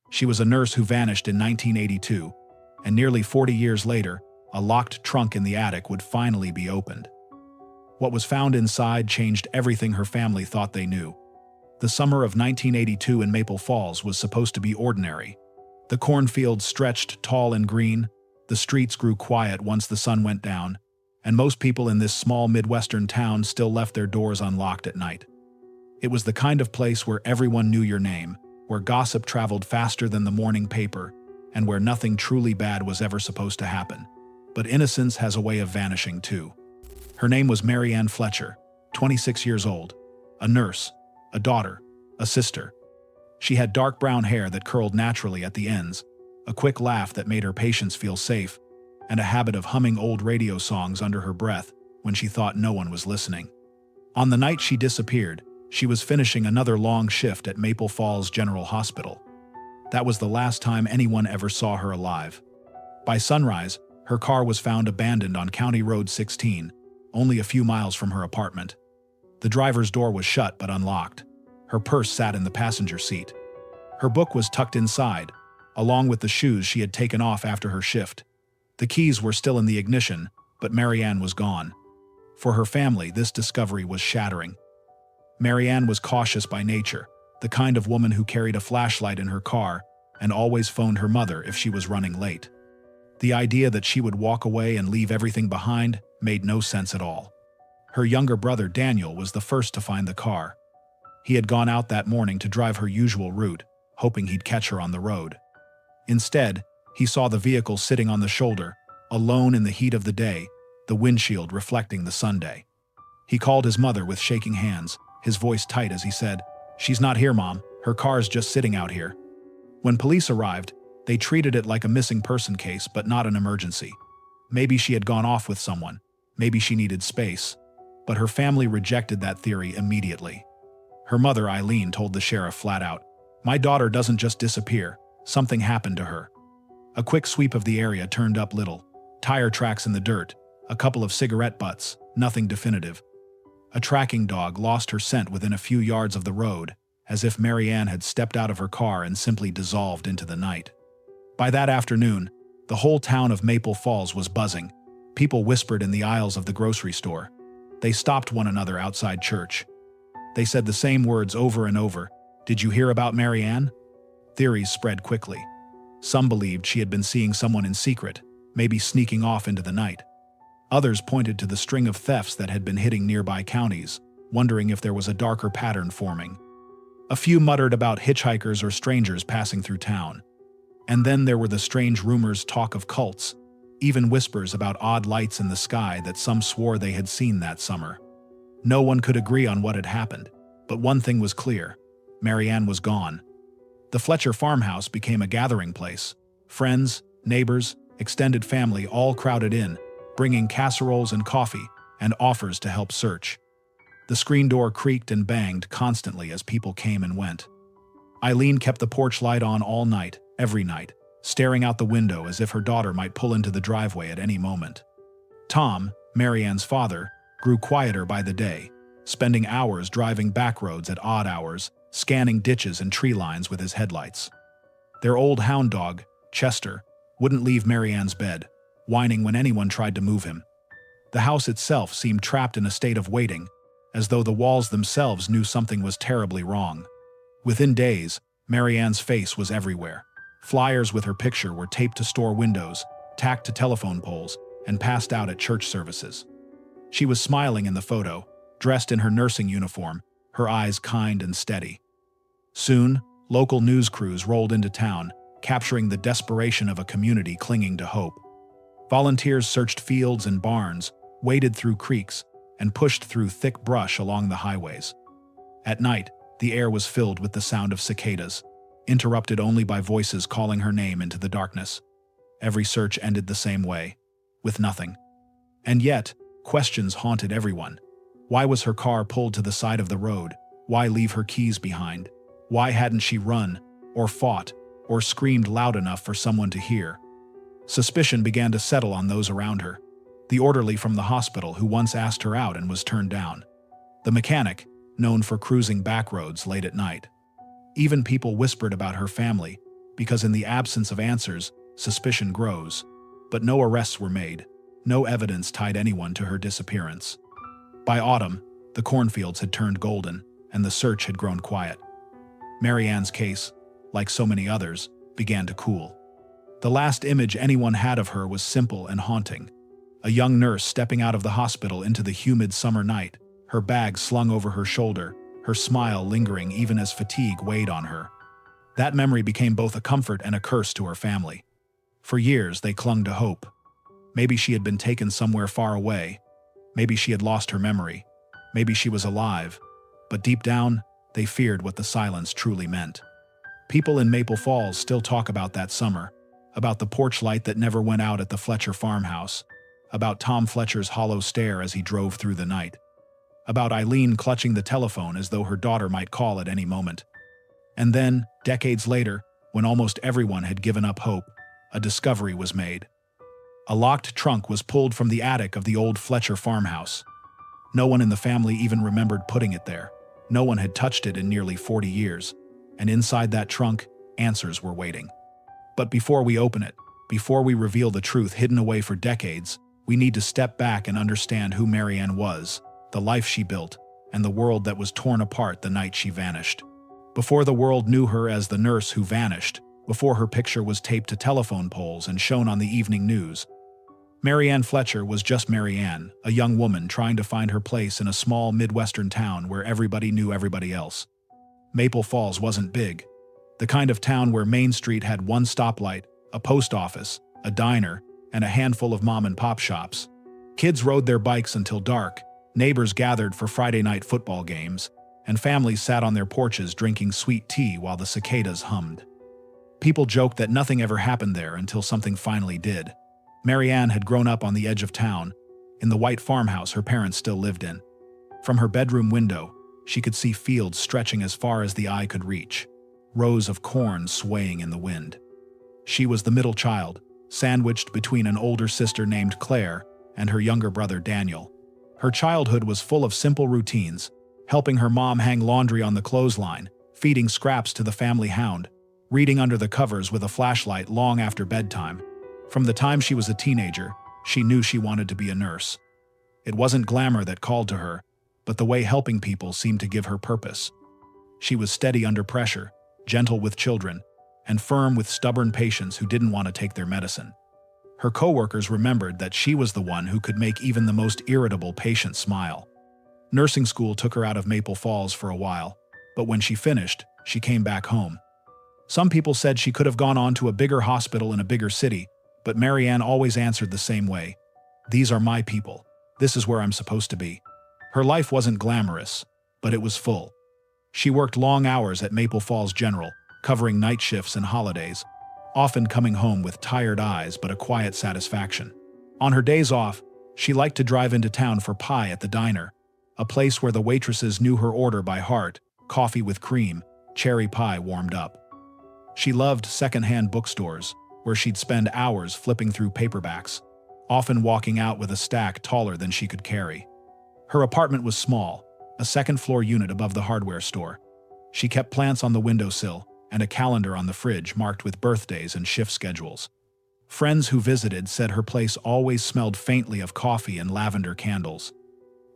She was a nurse who vanished in 1982, and nearly 40 years later, a locked trunk in the attic would finally be opened. What was found inside changed everything her family thought they knew. The summer of 1982 in Maple Falls was supposed to be ordinary. The cornfields stretched tall and green, the streets grew quiet once the sun went down, and most people in this small Midwestern town still left their doors unlocked at night. It was the kind of place where everyone knew your name, where gossip traveled faster than the morning paper, and where nothing truly bad was ever supposed to happen. But innocence has a way of vanishing too. Her name was Mary Ann Fletcher, 26 years old, a nurse, a daughter, a sister. She had dark brown hair that curled naturally at the ends, a quick laugh that made her patients feel safe, and a habit of humming old radio songs under her breath when she thought no one was listening. On the night she disappeared, she was finishing another long shift at Maple Falls General Hospital. That was the last time anyone ever saw her alive. By sunrise, her car was found abandoned on County Road 16, only a few miles from her apartment. The driver's door was shut but unlocked. Her purse sat in the passenger seat. Her book was tucked inside, along with the shoes she had taken off after her shift. The keys were still in the ignition, but Mary Ann was gone. For her family, this discovery was shattering. Mary Ann was cautious by nature, the kind of woman who carried a flashlight in her car and always phoned her mother if she was running late. The idea that she would walk away and leave everything behind made no sense at all. Her younger brother Daniel was the first to find the car. He had gone out that morning to drive her usual route, hoping he'd catch her on the road. Instead, he saw the vehicle sitting on the shoulder, alone in the heat of the day, the windshield reflecting the Sunday. He called his mother with shaking hands, his voice tight as he said, "She's not here, Mom. Her car's just sitting out here." When police arrived, they treated it like a missing person case, but not an emergency. Maybe she had gone off with someone. Maybe she needed space. But her family rejected that theory immediately. Her mother, Eileen, told the sheriff flat out, "My daughter doesn't just disappear. Something happened to her." A quick sweep of the area turned up little. Tire tracks in the dirt, a couple of cigarette butts, nothing definitive. A tracking dog lost her scent within a few yards of the road, as if Mary Ann had stepped out of her car and simply dissolved into the night. By that afternoon, the whole town of Maple Falls was buzzing. People whispered in the aisles of the grocery store. They stopped one another outside church. They said the same words over and over. "Did you hear about Mary Ann?" Theories spread quickly. Some believed she had been seeing someone in secret, maybe sneaking off into the night. Others pointed to the string of thefts that had been hitting nearby counties, wondering if there was a darker pattern forming. A few muttered about hitchhikers or strangers passing through town. And then there were the strange rumors, talk of cults, even whispers about odd lights in the sky that some swore they had seen that summer. No one could agree on what had happened, but one thing was clear: Mary Ann was gone. The Fletcher farmhouse became a gathering place. Friends, neighbors, extended family all crowded in, bringing casseroles and coffee and offers to help search. The screen door creaked and banged constantly as people came and went. Eileen kept the porch light on all night, every night, staring out the window as if her daughter might pull into the driveway at any moment. Tom, Mary Ann's father, grew quieter by the day, spending hours driving back roads at odd hours, scanning ditches and tree lines with his headlights. Their old hound dog, Chester, wouldn't leave Mary Ann's bed, whining when anyone tried to move him. The house itself seemed trapped in a state of waiting, as though the walls themselves knew something was terribly wrong. Within days, Mary Ann's face was everywhere. Flyers with her picture were taped to store windows, tacked to telephone poles, and passed out at church services. She was smiling in the photo, dressed in her nursing uniform, her eyes kind and steady. Soon, local news crews rolled into town, capturing the desperation of a community clinging to hope. Volunteers searched fields and barns, waded through creeks, and pushed through thick brush along the highways. At night, the air was filled with the sound of cicadas, interrupted only by voices calling her name into the darkness. Every search ended the same way, with nothing. And yet, questions haunted everyone. Why was her car pulled to the side of the road? Why leave her keys behind? Why hadn't she run, or fought, or screamed loud enough for someone to hear? Suspicion began to settle on those around her. The orderly from the hospital who once asked her out and was turned down. The mechanic, known for cruising back roads late at night. Even people whispered about her family, because in the absence of answers, suspicion grows. But no arrests were made. No evidence tied anyone to her disappearance. By autumn, the cornfields had turned golden, and the search had grown quiet. Mary Ann's case, like so many others, began to cool. The last image anyone had of her was simple and haunting. A young nurse stepping out of the hospital into the humid summer night, her bag slung over her shoulder, her smile lingering even as fatigue weighed on her. That memory became both a comfort and a curse to her family. For years, they clung to hope. Maybe she had been taken somewhere far away. Maybe she had lost her memory. Maybe she was alive. But deep down, they feared what the silence truly meant. People in Maple Falls still talk about that summer, about the porch light that never went out at the Fletcher farmhouse, about Tom Fletcher's hollow stare as he drove through the night, about Eileen clutching the telephone as though her daughter might call at any moment. And then, decades later, when almost everyone had given up hope, a discovery was made. A locked trunk was pulled from the attic of the old Fletcher farmhouse. No one in the family even remembered putting it there. No one had touched it in nearly 40 years, and inside that trunk, answers were waiting. But before we open it, before we reveal the truth hidden away for decades, we need to step back and understand who Mary Ann was, the life she built, and the world that was torn apart the night she vanished. Before the world knew her as the nurse who vanished, before her picture was taped to telephone poles and shown on the evening news, Mary Ann Fletcher was just Mary Ann, a young woman trying to find her place in a small Midwestern town where everybody knew everybody else. Maple Falls wasn't big. The kind of town where Main Street had one stoplight, a post office, a diner, and a handful of mom-and-pop shops. Kids rode their bikes until dark, neighbors gathered for Friday night football games, and families sat on their porches drinking sweet tea while the cicadas hummed. People joked that nothing ever happened there until something finally did. Mary Ann had grown up on the edge of town, in the white farmhouse her parents still lived in. From her bedroom window, she could see fields stretching as far as the eye could reach, rows of corn swaying in the wind. She was the middle child, sandwiched between an older sister named Claire and her younger brother Daniel. Her childhood was full of simple routines, helping her mom hang laundry on the clothesline, feeding scraps to the family hound, reading under the covers with a flashlight long after bedtime. From the time she was a teenager, she knew she wanted to be a nurse. It wasn't glamour that called to her, but the way helping people seemed to give her purpose. She was steady under pressure, gentle with children, and firm with stubborn patients who didn't want to take their medicine. Her coworkers remembered that she was the one who could make even the most irritable patient smile. Nursing school took her out of Maple Falls for a while, but when she finished, she came back home. Some people said she could have gone on to a bigger hospital in a bigger city, but Mary Ann always answered the same way. These are my people. This is where I'm supposed to be. Her life wasn't glamorous, but it was full. She worked long hours at Maple Falls General, covering night shifts and holidays, often coming home with tired eyes but a quiet satisfaction. On her days off, she liked to drive into town for pie at the diner, a place where the waitresses knew her order by heart, coffee with cream, cherry pie warmed up. She loved secondhand bookstores, where she'd spend hours flipping through paperbacks, often walking out with a stack taller than she could carry. Her apartment was small, a second-floor unit above the hardware store. She kept plants on the windowsill and a calendar on the fridge marked with birthdays and shift schedules. Friends who visited said her place always smelled faintly of coffee and lavender candles.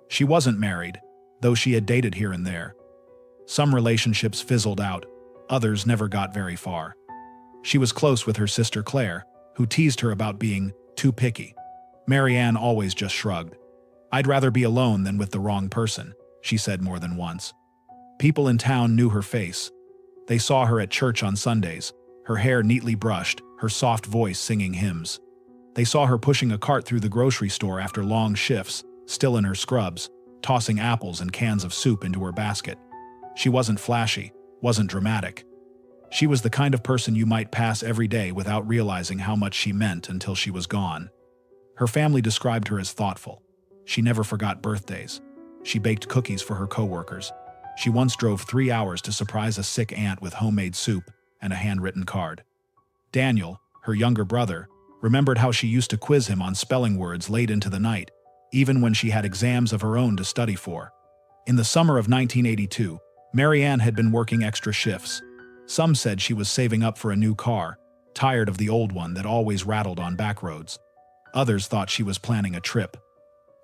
She wasn't married, though she had dated here and there. Some relationships fizzled out, others never got very far. She was close with her sister Claire, who teased her about being too picky. Mary Ann always just shrugged. "I'd rather be alone than with the wrong person," she said more than once. People in town knew her face. They saw her at church on Sundays, her hair neatly brushed, her soft voice singing hymns. They saw her pushing a cart through the grocery store after long shifts, still in her scrubs, tossing apples and cans of soup into her basket. She wasn't flashy, wasn't dramatic. She was the kind of person you might pass every day without realizing how much she meant until she was gone. Her family described her as thoughtful. She never forgot birthdays. She baked cookies for her coworkers. She once drove 3 hours to surprise a sick aunt with homemade soup and a handwritten card. Daniel, her younger brother, remembered how she used to quiz him on spelling words late into the night, even when she had exams of her own to study for. In the summer of 1982, Mary Ann had been working extra shifts. Some said she was saving up for a new car, tired of the old one that always rattled on back roads. Others thought she was planning a trip.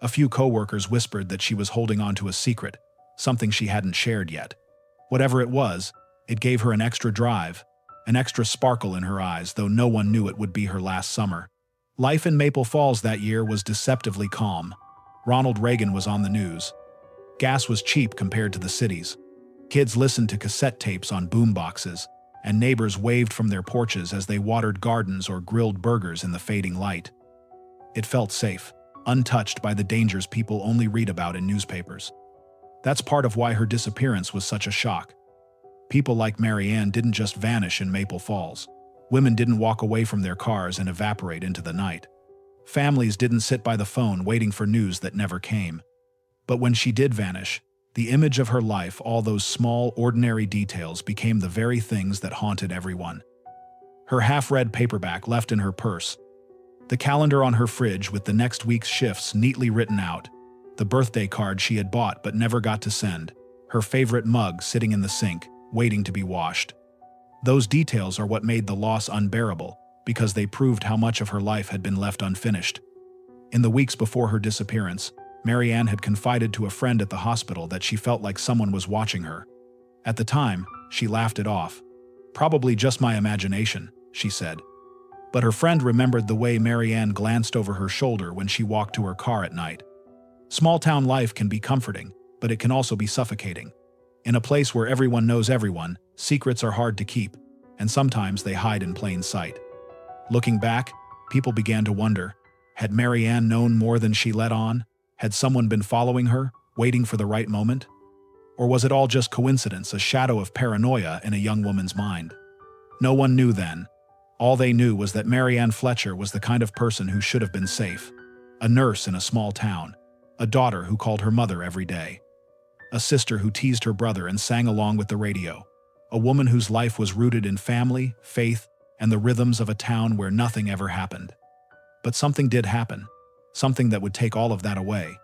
A few co-workers whispered that she was holding on to a secret, something she hadn't shared yet. Whatever it was, it gave her an extra drive, an extra sparkle in her eyes, though no one knew it would be her last summer. Life in Maple Falls that year was deceptively calm. Ronald Reagan was on the news. Gas was cheap compared to the cities. Kids listened to cassette tapes on boomboxes, and neighbors waved from their porches as they watered gardens or grilled burgers in the fading light. It felt safe, untouched by the dangers people only read about in newspapers. That's part of why her disappearance was such a shock. People like Mary Ann didn't just vanish in Maple Falls. Women didn't walk away from their cars and evaporate into the night. Families didn't sit by the phone waiting for news that never came. But when she did vanish, the image of her life, all those small, ordinary details, became the very things that haunted everyone. Her half-read paperback left in her purse, the calendar on her fridge with the next week's shifts neatly written out, the birthday card she had bought but never got to send, her favorite mug sitting in the sink, waiting to be washed. Those details are what made the loss unbearable, because they proved how much of her life had been left unfinished. In the weeks before her disappearance, Mary Ann had confided to a friend at the hospital that she felt like someone was watching her. At the time, she laughed it off. "Probably just my imagination," she said. But her friend remembered the way Mary Ann glanced over her shoulder when she walked to her car at night. Small-town life can be comforting, but it can also be suffocating. In a place where everyone knows everyone, secrets are hard to keep, and sometimes they hide in plain sight. Looking back, people began to wonder, had Mary Ann known more than she let on? Had someone been following her, waiting for the right moment? Or was it all just coincidence, a shadow of paranoia in a young woman's mind? No one knew then. All they knew was that Mary Ann Fletcher was the kind of person who should have been safe. A nurse in a small town. A daughter who called her mother every day. A sister who teased her brother and sang along with the radio. A woman whose life was rooted in family, faith, and the rhythms of a town where nothing ever happened. But something did happen. Something that would take all of that away.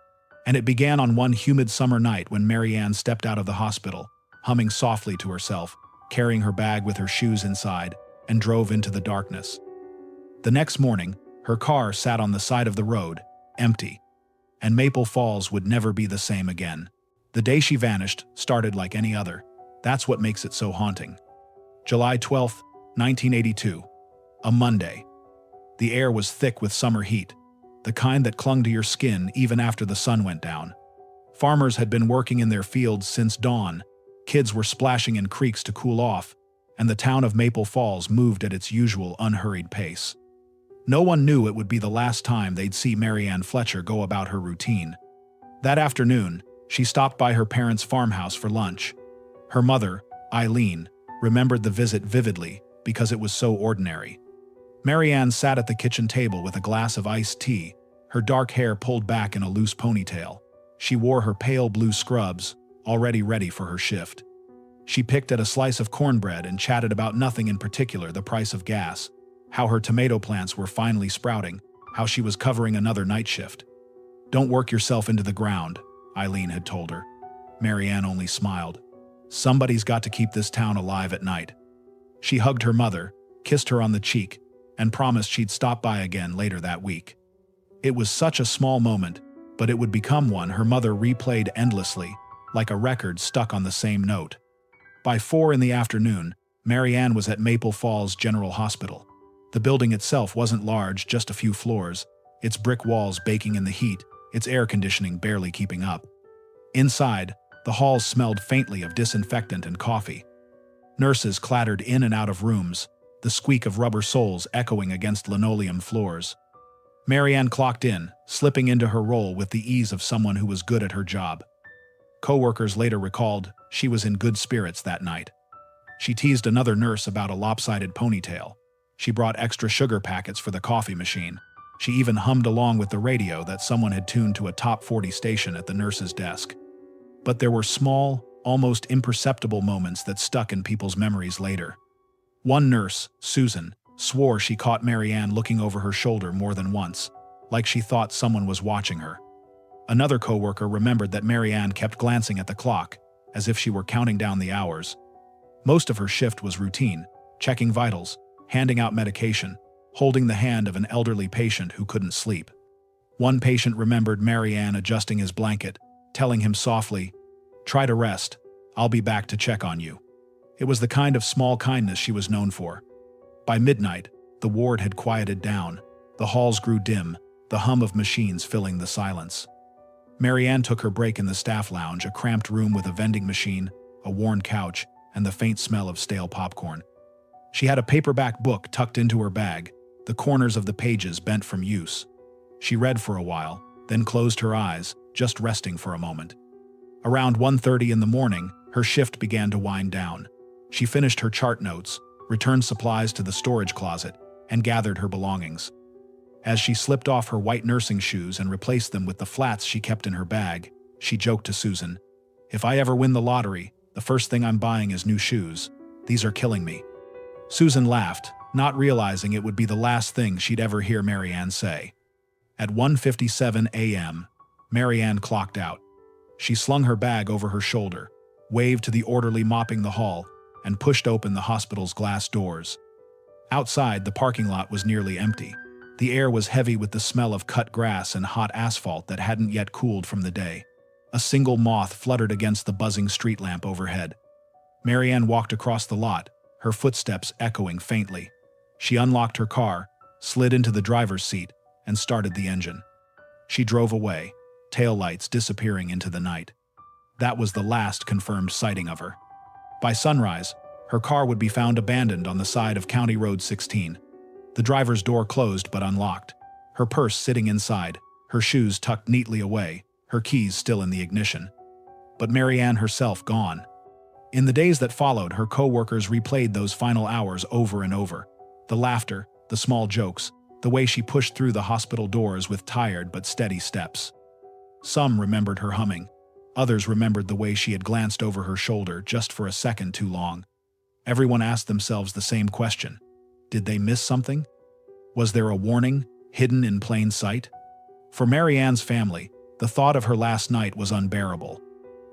And it began on one humid summer night when Mary Ann stepped out of the hospital, humming softly to herself, carrying her bag with her shoes inside, and drove into the darkness. The next morning, her car sat on the side of the road, empty. And Maple Falls would never be the same again. The day she vanished started like any other. That's what makes it so haunting. July 12, 1982. A Monday. The air was thick with summer heat, the kind that clung to your skin even after the sun went down. Farmers had been working in their fields since dawn, kids were splashing in creeks to cool off, and the town of Maple Falls moved at its usual unhurried pace. No one knew it would be the last time they'd see Mary Ann Fletcher go about her routine. That afternoon, she stopped by her parents' farmhouse for lunch. Her mother, Eileen, remembered the visit vividly because it was so ordinary. Mary Ann sat at the kitchen table with a glass of iced tea, her dark hair pulled back in a loose ponytail. She wore her pale blue scrubs, already ready for her shift. She picked at a slice of cornbread and chatted about nothing in particular, the price of gas, how her tomato plants were finally sprouting, how she was covering another night shift. "Don't work yourself into the ground," Eileen had told her. Mary Ann only smiled. Somebody's got to keep this town alive at night. She hugged her mother, kissed her on the cheek, and promised she'd stop by again later that week. It was such a small moment, but it would become one her mother replayed endlessly, like a record stuck on the same note. By 4 in the afternoon, Mary Ann was at Maple Falls General Hospital. The building itself wasn't large, just a few floors, its brick walls baking in the heat, its air conditioning barely keeping up. Inside, the halls smelled faintly of disinfectant and coffee. Nurses clattered in and out of rooms, the squeak of rubber soles echoing against linoleum floors. Mary Ann clocked in, slipping into her role with the ease of someone who was good at her job. Co-workers later recalled she was in good spirits that night. She teased another nurse about a lopsided ponytail. She brought extra sugar packets for the coffee machine. She even hummed along with the radio that someone had tuned to a top 40 station at the nurse's desk. But there were small, almost imperceptible moments that stuck in people's memories later. One nurse, Susan, swore she caught Mary Ann looking over her shoulder more than once, like she thought someone was watching her. Another co-worker remembered that Mary Ann kept glancing at the clock, as if she were counting down the hours. Most of her shift was routine, checking vitals, handing out medication, holding the hand of an elderly patient who couldn't sleep. One patient remembered Mary Ann adjusting his blanket, telling him softly, "Try to rest. I'll be back to check on you." It was the kind of small kindness she was known for. By midnight, the ward had quieted down. The halls grew dim, the hum of machines filling the silence. Mary Ann took her break in the staff lounge, a cramped room with a vending machine, a worn couch, and the faint smell of stale popcorn. She had a paperback book tucked into her bag, the corners of the pages bent from use. She read for a while, then closed her eyes, just resting for a moment. Around 1:30 in the morning, her shift began to wind down. She finished her chart notes, returned supplies to the storage closet, and gathered her belongings. As she slipped off her white nursing shoes and replaced them with the flats she kept in her bag, she joked to Susan, "If I ever win the lottery, the first thing I'm buying is new shoes. These are killing me." Susan laughed, not realizing it would be the last thing she'd ever hear Mary Ann say. At 1:57 a.m., Mary Ann clocked out. She slung her bag over her shoulder, waved to the orderly mopping the hall, and pushed open the hospital's glass doors. Outside, the parking lot was nearly empty. The air was heavy with the smell of cut grass and hot asphalt that hadn't yet cooled from the day. A single moth fluttered against the buzzing street lamp overhead. Mary Ann walked across the lot, her footsteps echoing faintly. She unlocked her car, slid into the driver's seat, and started the engine. She drove away, taillights disappearing into the night. That was the last confirmed sighting of her. By sunrise, her car would be found abandoned on the side of County Road 16. The driver's door closed but unlocked, her purse sitting inside, her shoes tucked neatly away, her keys still in the ignition. But Mary Ann herself gone. In the days that followed, her co-workers replayed those final hours over and over. The laughter, the small jokes, the way she pushed through the hospital doors with tired but steady steps. Some remembered her humming. Others remembered the way she had glanced over her shoulder just for a second too long. Everyone asked themselves the same question. Did they miss something? Was there a warning, hidden in plain sight? For Mary Ann's family, the thought of her last night was unbearable.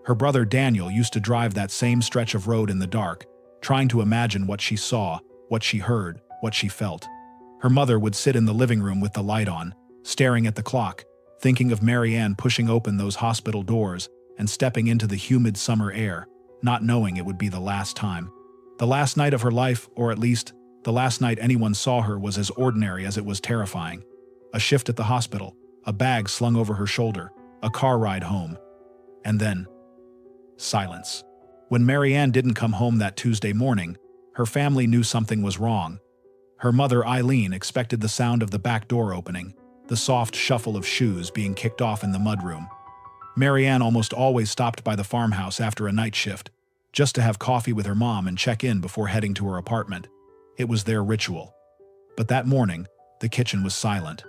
Her brother Daniel used to drive that same stretch of road in the dark, trying to imagine what she saw, what she heard, what she felt. Her mother would sit in the living room with the light on, staring at the clock, thinking of Mary Ann pushing open those hospital doors and stepping into the humid summer air, not knowing it would be the last time. The last night of her life, or at least, the last night anyone saw her, was as ordinary as it was terrifying. A shift at the hospital, a bag slung over her shoulder, a car ride home. And then, silence. When Mary Ann didn't come home that Tuesday morning, her family knew something was wrong. Her mother, Eileen, expected the sound of the back door opening, the soft shuffle of shoes being kicked off in the mudroom. Mary Ann almost always stopped by the farmhouse after a night shift, just to have coffee with her mom and check in before heading to her apartment. It was their ritual. But that morning, the kitchen was silent.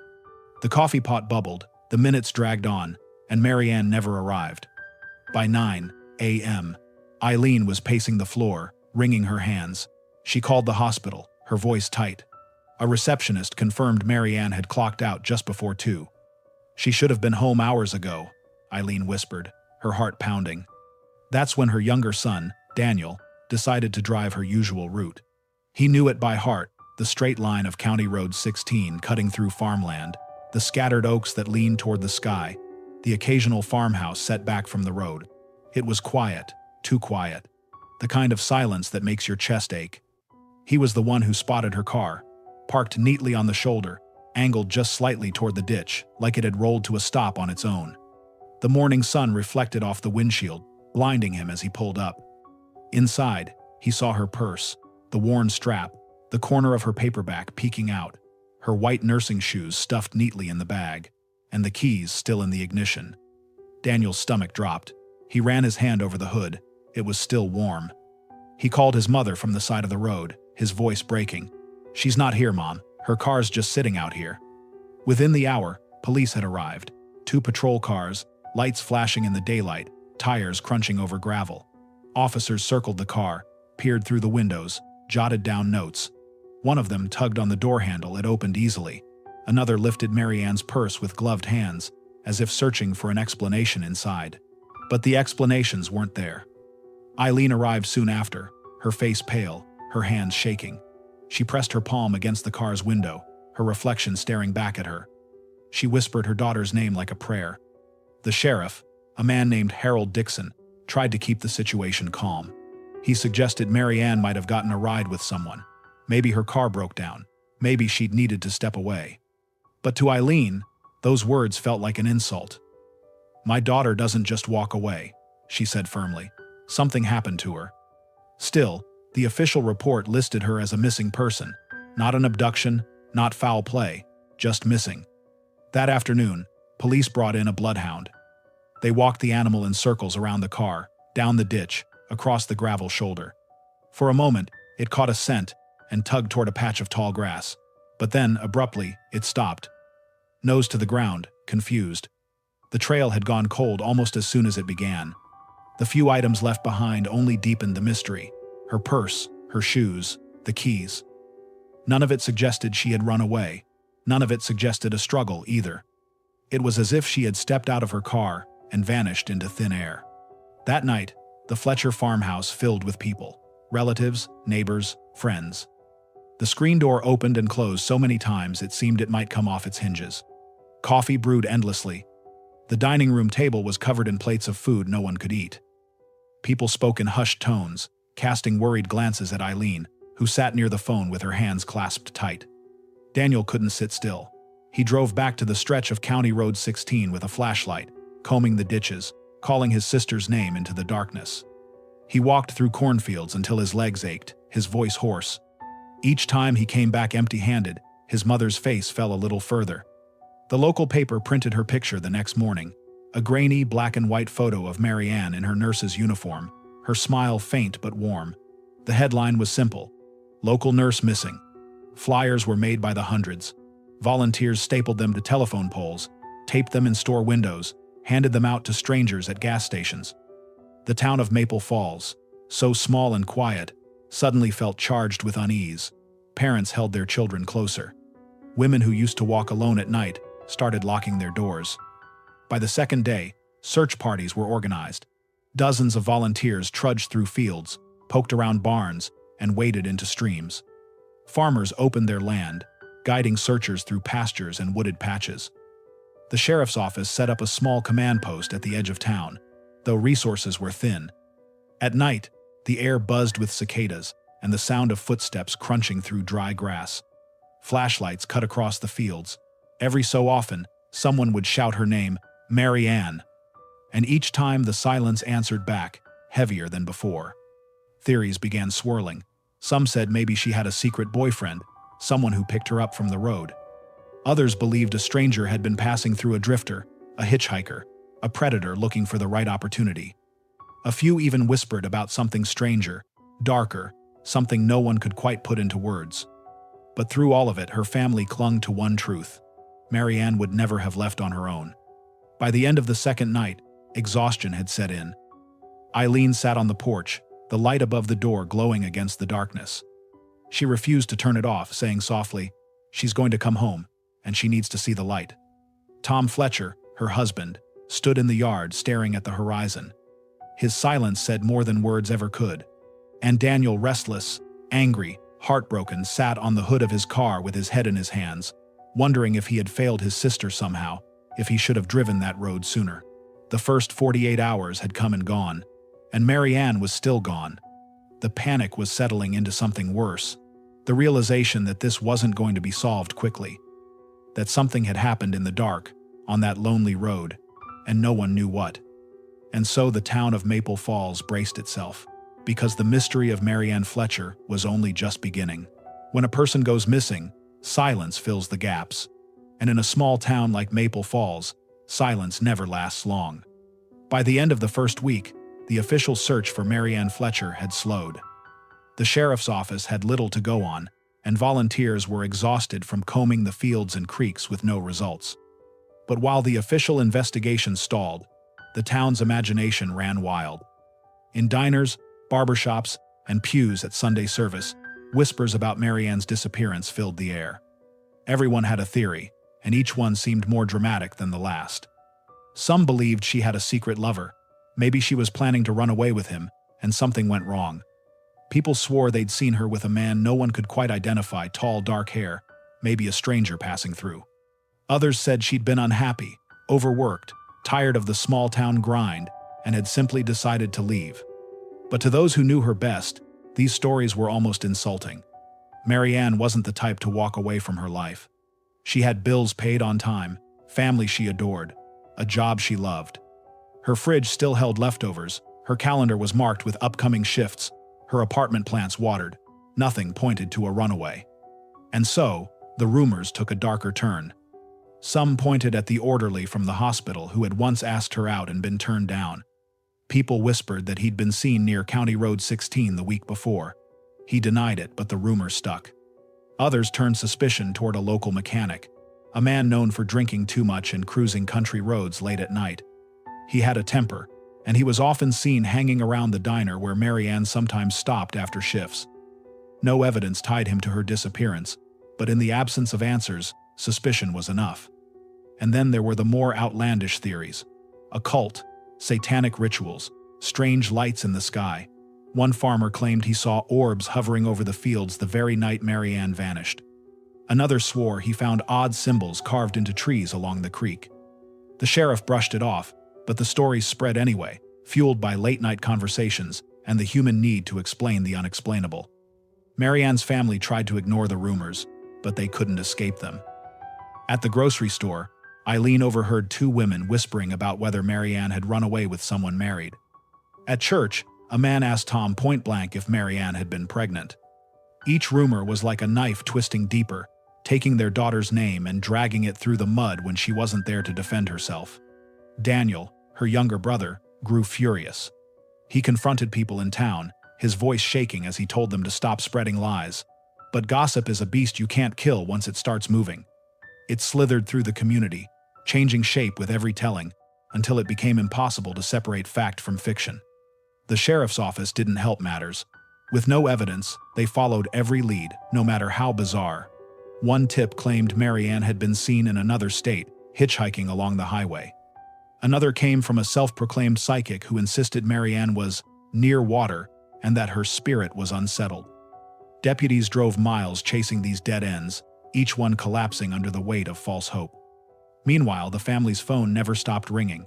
The coffee pot bubbled, the minutes dragged on, and Mary Ann never arrived. By 9 a.m., Eileen was pacing the floor, wringing her hands. She called the hospital, her voice tight. A receptionist confirmed Mary Ann had clocked out just before 2. "She should have been home hours ago," Eileen whispered, her heart pounding. That's when her younger son, Daniel, decided to drive her usual route. He knew it by heart, the straight line of County Road 16 cutting through farmland, the scattered oaks that leaned toward the sky, the occasional farmhouse set back from the road. It was quiet, too quiet, the kind of silence that makes your chest ache. He was the one who spotted her car, parked neatly on the shoulder, angled just slightly toward the ditch, like it had rolled to a stop on its own. The morning sun reflected off the windshield, blinding him as he pulled up. Inside, he saw her purse, the worn strap, the corner of her paperback peeking out, her white nursing shoes stuffed neatly in the bag, and the keys still in the ignition. Daniel's stomach dropped. He ran his hand over the hood. It was still warm. He called his mother from the side of the road, his voice breaking. "She's not here, Mom. Her car's just sitting out here." Within the hour, police had arrived. 2 patrol cars, lights flashing in the daylight, tires crunching over gravel. Officers circled the car, peered through the windows, jotted down notes. One of them tugged on the door handle. It opened easily. Another lifted Mary Ann's purse with gloved hands, as if searching for an explanation inside. But the explanations weren't there. Eileen arrived soon after, her face pale, her hands shaking. She pressed her palm against the car's window, her reflection staring back at her. She whispered her daughter's name like a prayer. The sheriff, a man named Harold Dixon, tried to keep the situation calm. He suggested Mary Ann might have gotten a ride with someone. Maybe her car broke down. Maybe she'd needed to step away. But to Eileen, those words felt like an insult. "My daughter doesn't just walk away," she said firmly. "Something happened to her." Still, the official report listed her as a missing person. Not an abduction, not foul play, just missing. That afternoon, police brought in a bloodhound. They walked the animal in circles around the car, down the ditch, across the gravel shoulder. For a moment, it caught a scent and tugged toward a patch of tall grass. But then, abruptly, it stopped. Nose to the ground, confused. The trail had gone cold almost as soon as it began. The few items left behind only deepened the mystery. Her purse, her shoes, the keys. None of it suggested she had run away. None of it suggested a struggle, either. It was as if she had stepped out of her car and vanished into thin air. That night, the Fletcher farmhouse filled with people. Relatives, neighbors, friends. The screen door opened and closed so many times it seemed it might come off its hinges. Coffee brewed endlessly. The dining room table was covered in plates of food no one could eat. People spoke in hushed tones, casting worried glances at Eileen, who sat near the phone with her hands clasped tight. Daniel couldn't sit still. He drove back to the stretch of County Road 16 with a flashlight, combing the ditches, calling his sister's name into the darkness. He walked through cornfields until his legs ached, his voice hoarse. Each time he came back empty-handed, his mother's face fell a little further. The local paper printed her picture the next morning, a grainy black and white photo of Mary Ann in her nurse's uniform, her smile faint but warm. The headline was simple: "Local nurse missing." Flyers were made by the hundreds. Volunteers stapled them to telephone poles, taped them in store windows, handed them out to strangers at gas stations. The town of Maple Falls, so small and quiet, suddenly felt charged with unease. Parents held their children closer. Women who used to walk alone at night started locking their doors. By the second day, search parties were organized. Dozens of volunteers trudged through fields, poked around barns, and waded into streams. Farmers opened their land, guiding searchers through pastures and wooded patches. The sheriff's office set up a small command post at the edge of town, though resources were thin. At night, the air buzzed with cicadas and the sound of footsteps crunching through dry grass. Flashlights cut across the fields. Every so often, someone would shout her name, "Mary Ann," and each time the silence answered back, heavier than before. Theories began swirling. Some said maybe she had a secret boyfriend, someone who picked her up from the road. Others believed a stranger had been passing through, a drifter, a hitchhiker, a predator looking for the right opportunity. A few even whispered about something stranger, darker, something no one could quite put into words. But through all of it, her family clung to one truth: Mary Ann would never have left on her own. By the end of the second night, exhaustion had set in. Eileen sat on the porch, the light above the door glowing against the darkness. She refused to turn it off, saying softly, "She's going to come home, and she needs to see the light." Tom Fletcher, her husband, stood in the yard staring at the horizon. His silence said more than words ever could. And Daniel, restless, angry, heartbroken, sat on the hood of his car with his head in his hands, wondering if he had failed his sister somehow, if he should have driven that road sooner. The first 48 hours had come and gone, and Mary Ann was still gone. The panic was settling into something worse, the realization that this wasn't going to be solved quickly, that something had happened in the dark, on that lonely road, and no one knew what. And so the town of Maple Falls braced itself, because the mystery of Mary Ann Fletcher was only just beginning. When a person goes missing, silence fills the gaps. And in a small town like Maple Falls, silence never lasts long. By the end of the first week, the official search for Mary Ann Fletcher had slowed. The sheriff's office had little to go on, and volunteers were exhausted from combing the fields and creeks with no results. But while the official investigation stalled, the town's imagination ran wild. In diners, barbershops, and pews at Sunday service, whispers about Mary Ann's disappearance filled the air. Everyone had a theory, and each one seemed more dramatic than the last. Some believed she had a secret lover. Maybe she was planning to run away with him, and something went wrong. People swore they'd seen her with a man no one could quite identify, tall, dark hair, maybe a stranger passing through. Others said she'd been unhappy, overworked, tired of the small-town grind, and had simply decided to leave. But to those who knew her best, these stories were almost insulting. Marianne wasn't the type to walk away from her life. She had bills paid on time, family she adored, a job she loved. Her fridge still held leftovers, her calendar was marked with upcoming shifts, her apartment plants watered. Nothing pointed to a runaway. And so, the rumors took a darker turn. Some pointed at the orderly from the hospital who had once asked her out and been turned down. People whispered that he'd been seen near County Road 16 the week before. He denied it, but the rumor stuck. Others turned suspicion toward a local mechanic, a man known for drinking too much and cruising country roads late at night. He had a temper, and he was often seen hanging around the diner where Marianne sometimes stopped after shifts. No evidence tied him to her disappearance, but in the absence of answers, suspicion was enough. And then there were the more outlandish theories. A cult, satanic rituals, strange lights in the sky. One farmer claimed he saw orbs hovering over the fields the very night Marianne vanished. Another swore he found odd symbols carved into trees along the creek. The sheriff brushed it off, but the stories spread anyway, fueled by late-night conversations and the human need to explain the unexplainable. Marianne's family tried to ignore the rumors, but they couldn't escape them. At the grocery store, Eileen overheard two women whispering about whether Marianne had run away with someone married. At church, a man asked Tom point-blank if Marianne had been pregnant. Each rumor was like a knife twisting deeper, taking their daughter's name and dragging it through the mud when she wasn't there to defend herself. Daniel, her younger brother, grew furious. He confronted people in town, his voice shaking as he told them to stop spreading lies. But gossip is a beast you can't kill once it starts moving. It slithered through the community, changing shape with every telling, until it became impossible to separate fact from fiction. The sheriff's office didn't help matters. With no evidence, they followed every lead, no matter how bizarre. One tip claimed Marianne had been seen in another state, hitchhiking along the highway. Another came from a self-proclaimed psychic who insisted Marianne was near water and that her spirit was unsettled. Deputies drove miles chasing these dead ends, each one collapsing under the weight of false hope. Meanwhile, the family's phone never stopped ringing.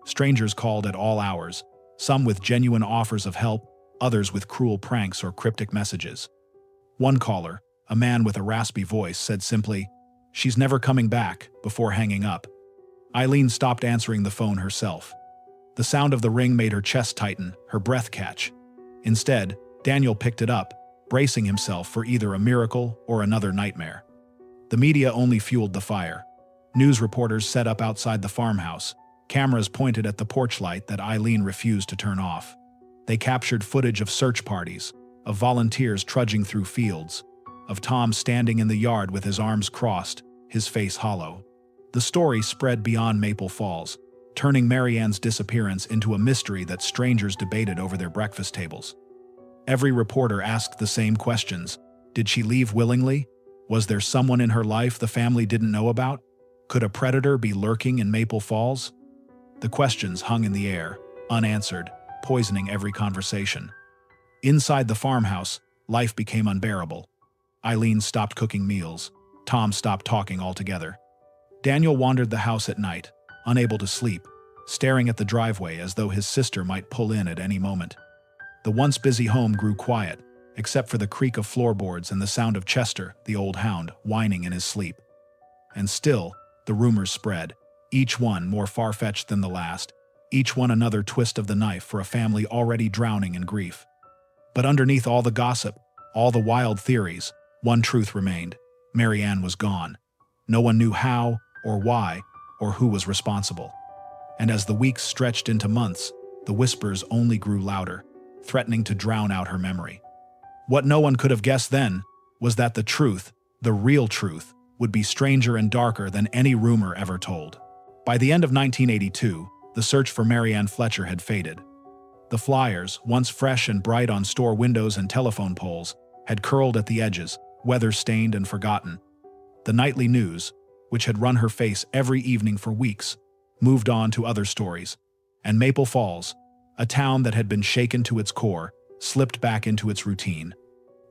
Strangers called at all hours, some with genuine offers of help, others with cruel pranks or cryptic messages. One caller, a man with a raspy voice, said simply, "She's never coming back," before hanging up. Eileen stopped answering the phone herself. The sound of the ring made her chest tighten, her breath catch. Instead, Daniel picked it up, bracing himself for either a miracle or another nightmare. The media only fueled the fire. News reporters set up outside the farmhouse, cameras pointed at the porch light that Eileen refused to turn off. They captured footage of search parties, of volunteers trudging through fields, of Tom standing in the yard with his arms crossed, his face hollow. The story spread beyond Maple Falls, turning Marianne's disappearance into a mystery that strangers debated over their breakfast tables. Every reporter asked the same questions. Did she leave willingly? Was there someone in her life the family didn't know about? Could a predator be lurking in Maple Falls? The questions hung in the air, unanswered, poisoning every conversation. Inside the farmhouse, life became unbearable. Eileen stopped cooking meals. Tom stopped talking altogether. Daniel wandered the house at night, unable to sleep, staring at the driveway as though his sister might pull in at any moment. The once busy home grew quiet, except for the creak of floorboards and the sound of Chester, the old hound, whining in his sleep. And still, the rumors spread, each one more far-fetched than the last, each one another twist of the knife for a family already drowning in grief. But underneath all the gossip, all the wild theories, one truth remained: Marianne was gone. No one knew how, or why, or who was responsible. And as the weeks stretched into months, the whispers only grew louder, threatening to drown out her memory. What no one could have guessed then was that the truth, the real truth, would be stranger and darker than any rumor ever told. By the end of 1982, the search for Marianne Fletcher had faded. The flyers, once fresh and bright on store windows and telephone poles, had curled at the edges, weather-stained and forgotten. The nightly news, which had run her face every evening for weeks, moved on to other stories, and Maple Falls, a town that had been shaken to its core, slipped back into its routine.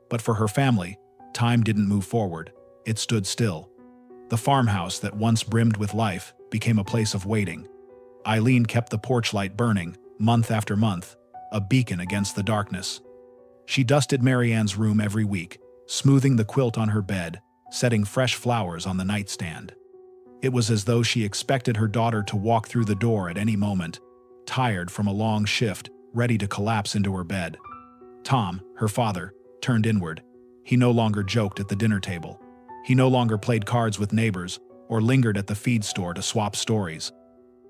But for her family, time didn't move forward. It stood still. The farmhouse that once brimmed with life became a place of waiting. Eileen kept the porch light burning, month after month, a beacon against the darkness. She dusted Marianne's room every week, smoothing the quilt on her bed, setting fresh flowers on the nightstand. It was as though she expected her daughter to walk through the door at any moment, tired from a long shift, ready to collapse into her bed. Tom, her father, turned inward. He no longer joked at the dinner table. He no longer played cards with neighbors or lingered at the feed store to swap stories.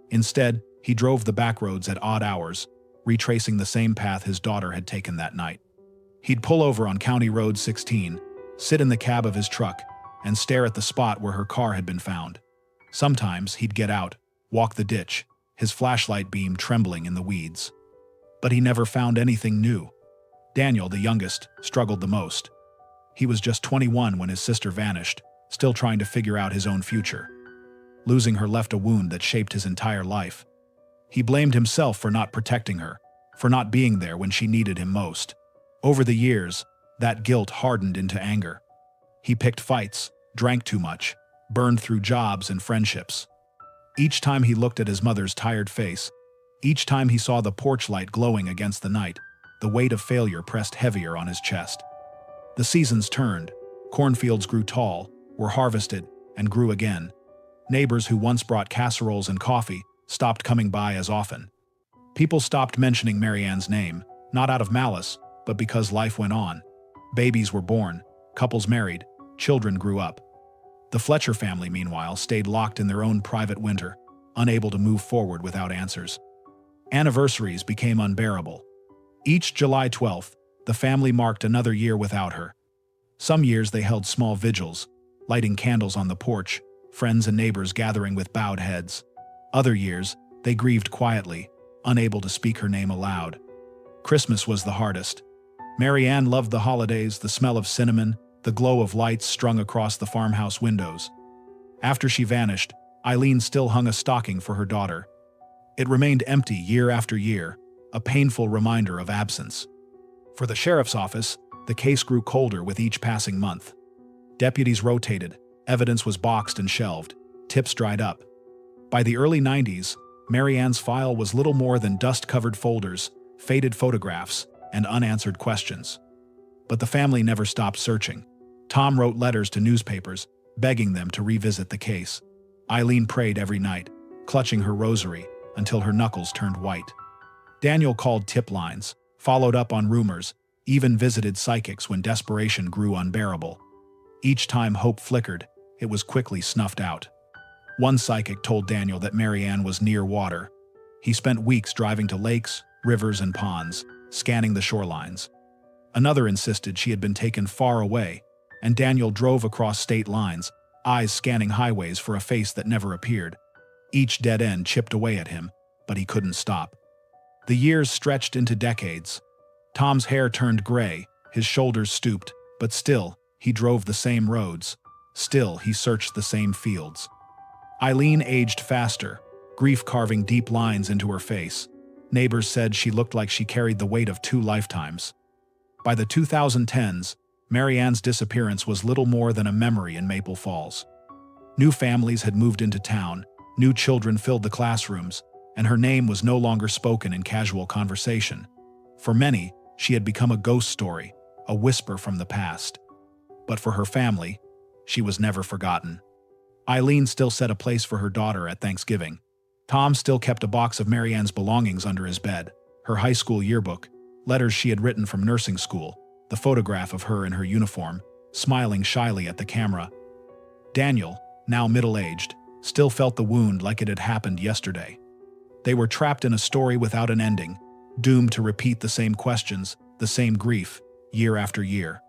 Instead, he drove the back roads at odd hours, retracing the same path his daughter had taken that night. He'd pull over on County Road 16, sit in the cab of his truck, and stare at the spot where her car had been found. Sometimes he'd get out, walk the ditch, his flashlight beam trembling in the weeds. But he never found anything new. Daniel, the youngest, struggled the most. He was just 21 when his sister vanished, still trying to figure out his own future. Losing her left a wound that shaped his entire life. He blamed himself for not protecting her, for not being there when she needed him most. Over the years, that guilt hardened into anger. He picked fights, drank too much, burned through jobs and friendships. Each time he looked at his mother's tired face, each time he saw the porch light glowing against the night, the weight of failure pressed heavier on his chest. The seasons turned. Cornfields grew tall, were harvested, and grew again. Neighbors who once brought casseroles and coffee stopped coming by as often. People stopped mentioning Marianne's name, not out of malice, but because life went on. Babies were born, couples married, children grew up. The Fletcher family, meanwhile, stayed locked in their own private winter, unable to move forward without answers. Anniversaries became unbearable. Each July 12th, the family marked another year without her. Some years they held small vigils, lighting candles on the porch, friends and neighbors gathering with bowed heads. Other years, they grieved quietly, unable to speak her name aloud. Christmas was the hardest. Marianne loved the holidays, the smell of cinnamon, the glow of lights strung across the farmhouse windows. After she vanished, Eileen still hung a stocking for her daughter. It remained empty year after year, a painful reminder of absence. For the sheriff's office, the case grew colder with each passing month. Deputies rotated, evidence was boxed and shelved, tips dried up. By the early 90s, Marianne's file was little more than dust-covered folders, faded photographs, and unanswered questions. But the family never stopped searching. Tom wrote letters to newspapers, begging them to revisit the case. Eileen prayed every night, clutching her rosary until her knuckles turned white. Daniel called tip lines, followed up on rumors, even visited psychics when desperation grew unbearable. Each time hope flickered, it was quickly snuffed out. One psychic told Daniel that Marianne was near water. He spent weeks driving to lakes, rivers, and ponds, scanning the shorelines. Another insisted she had been taken far away, and Daniel drove across state lines, eyes scanning highways for a face that never appeared. Each dead end chipped away at him, but he couldn't stop. The years stretched into decades. Tom's hair turned gray, his shoulders stooped, but still, he drove the same roads. Still, he searched the same fields. Eileen aged faster, grief carving deep lines into her face. Neighbors said she looked like she carried the weight of 2 lifetimes. By the 2010s, Marianne's disappearance was little more than a memory in Maple Falls. New families had moved into town, new children filled the classrooms, and her name was no longer spoken in casual conversation. For many, she had become a ghost story, a whisper from the past. But for her family, she was never forgotten. Eileen still set a place for her daughter at Thanksgiving. Tom still kept a box of Marianne's belongings under his bed, her high school yearbook, letters she had written from nursing school, the photograph of her in her uniform, smiling shyly at the camera. Daniel, now middle-aged, still felt the wound like it had happened yesterday. They were trapped in a story without an ending, doomed to repeat the same questions, the same grief, year after year.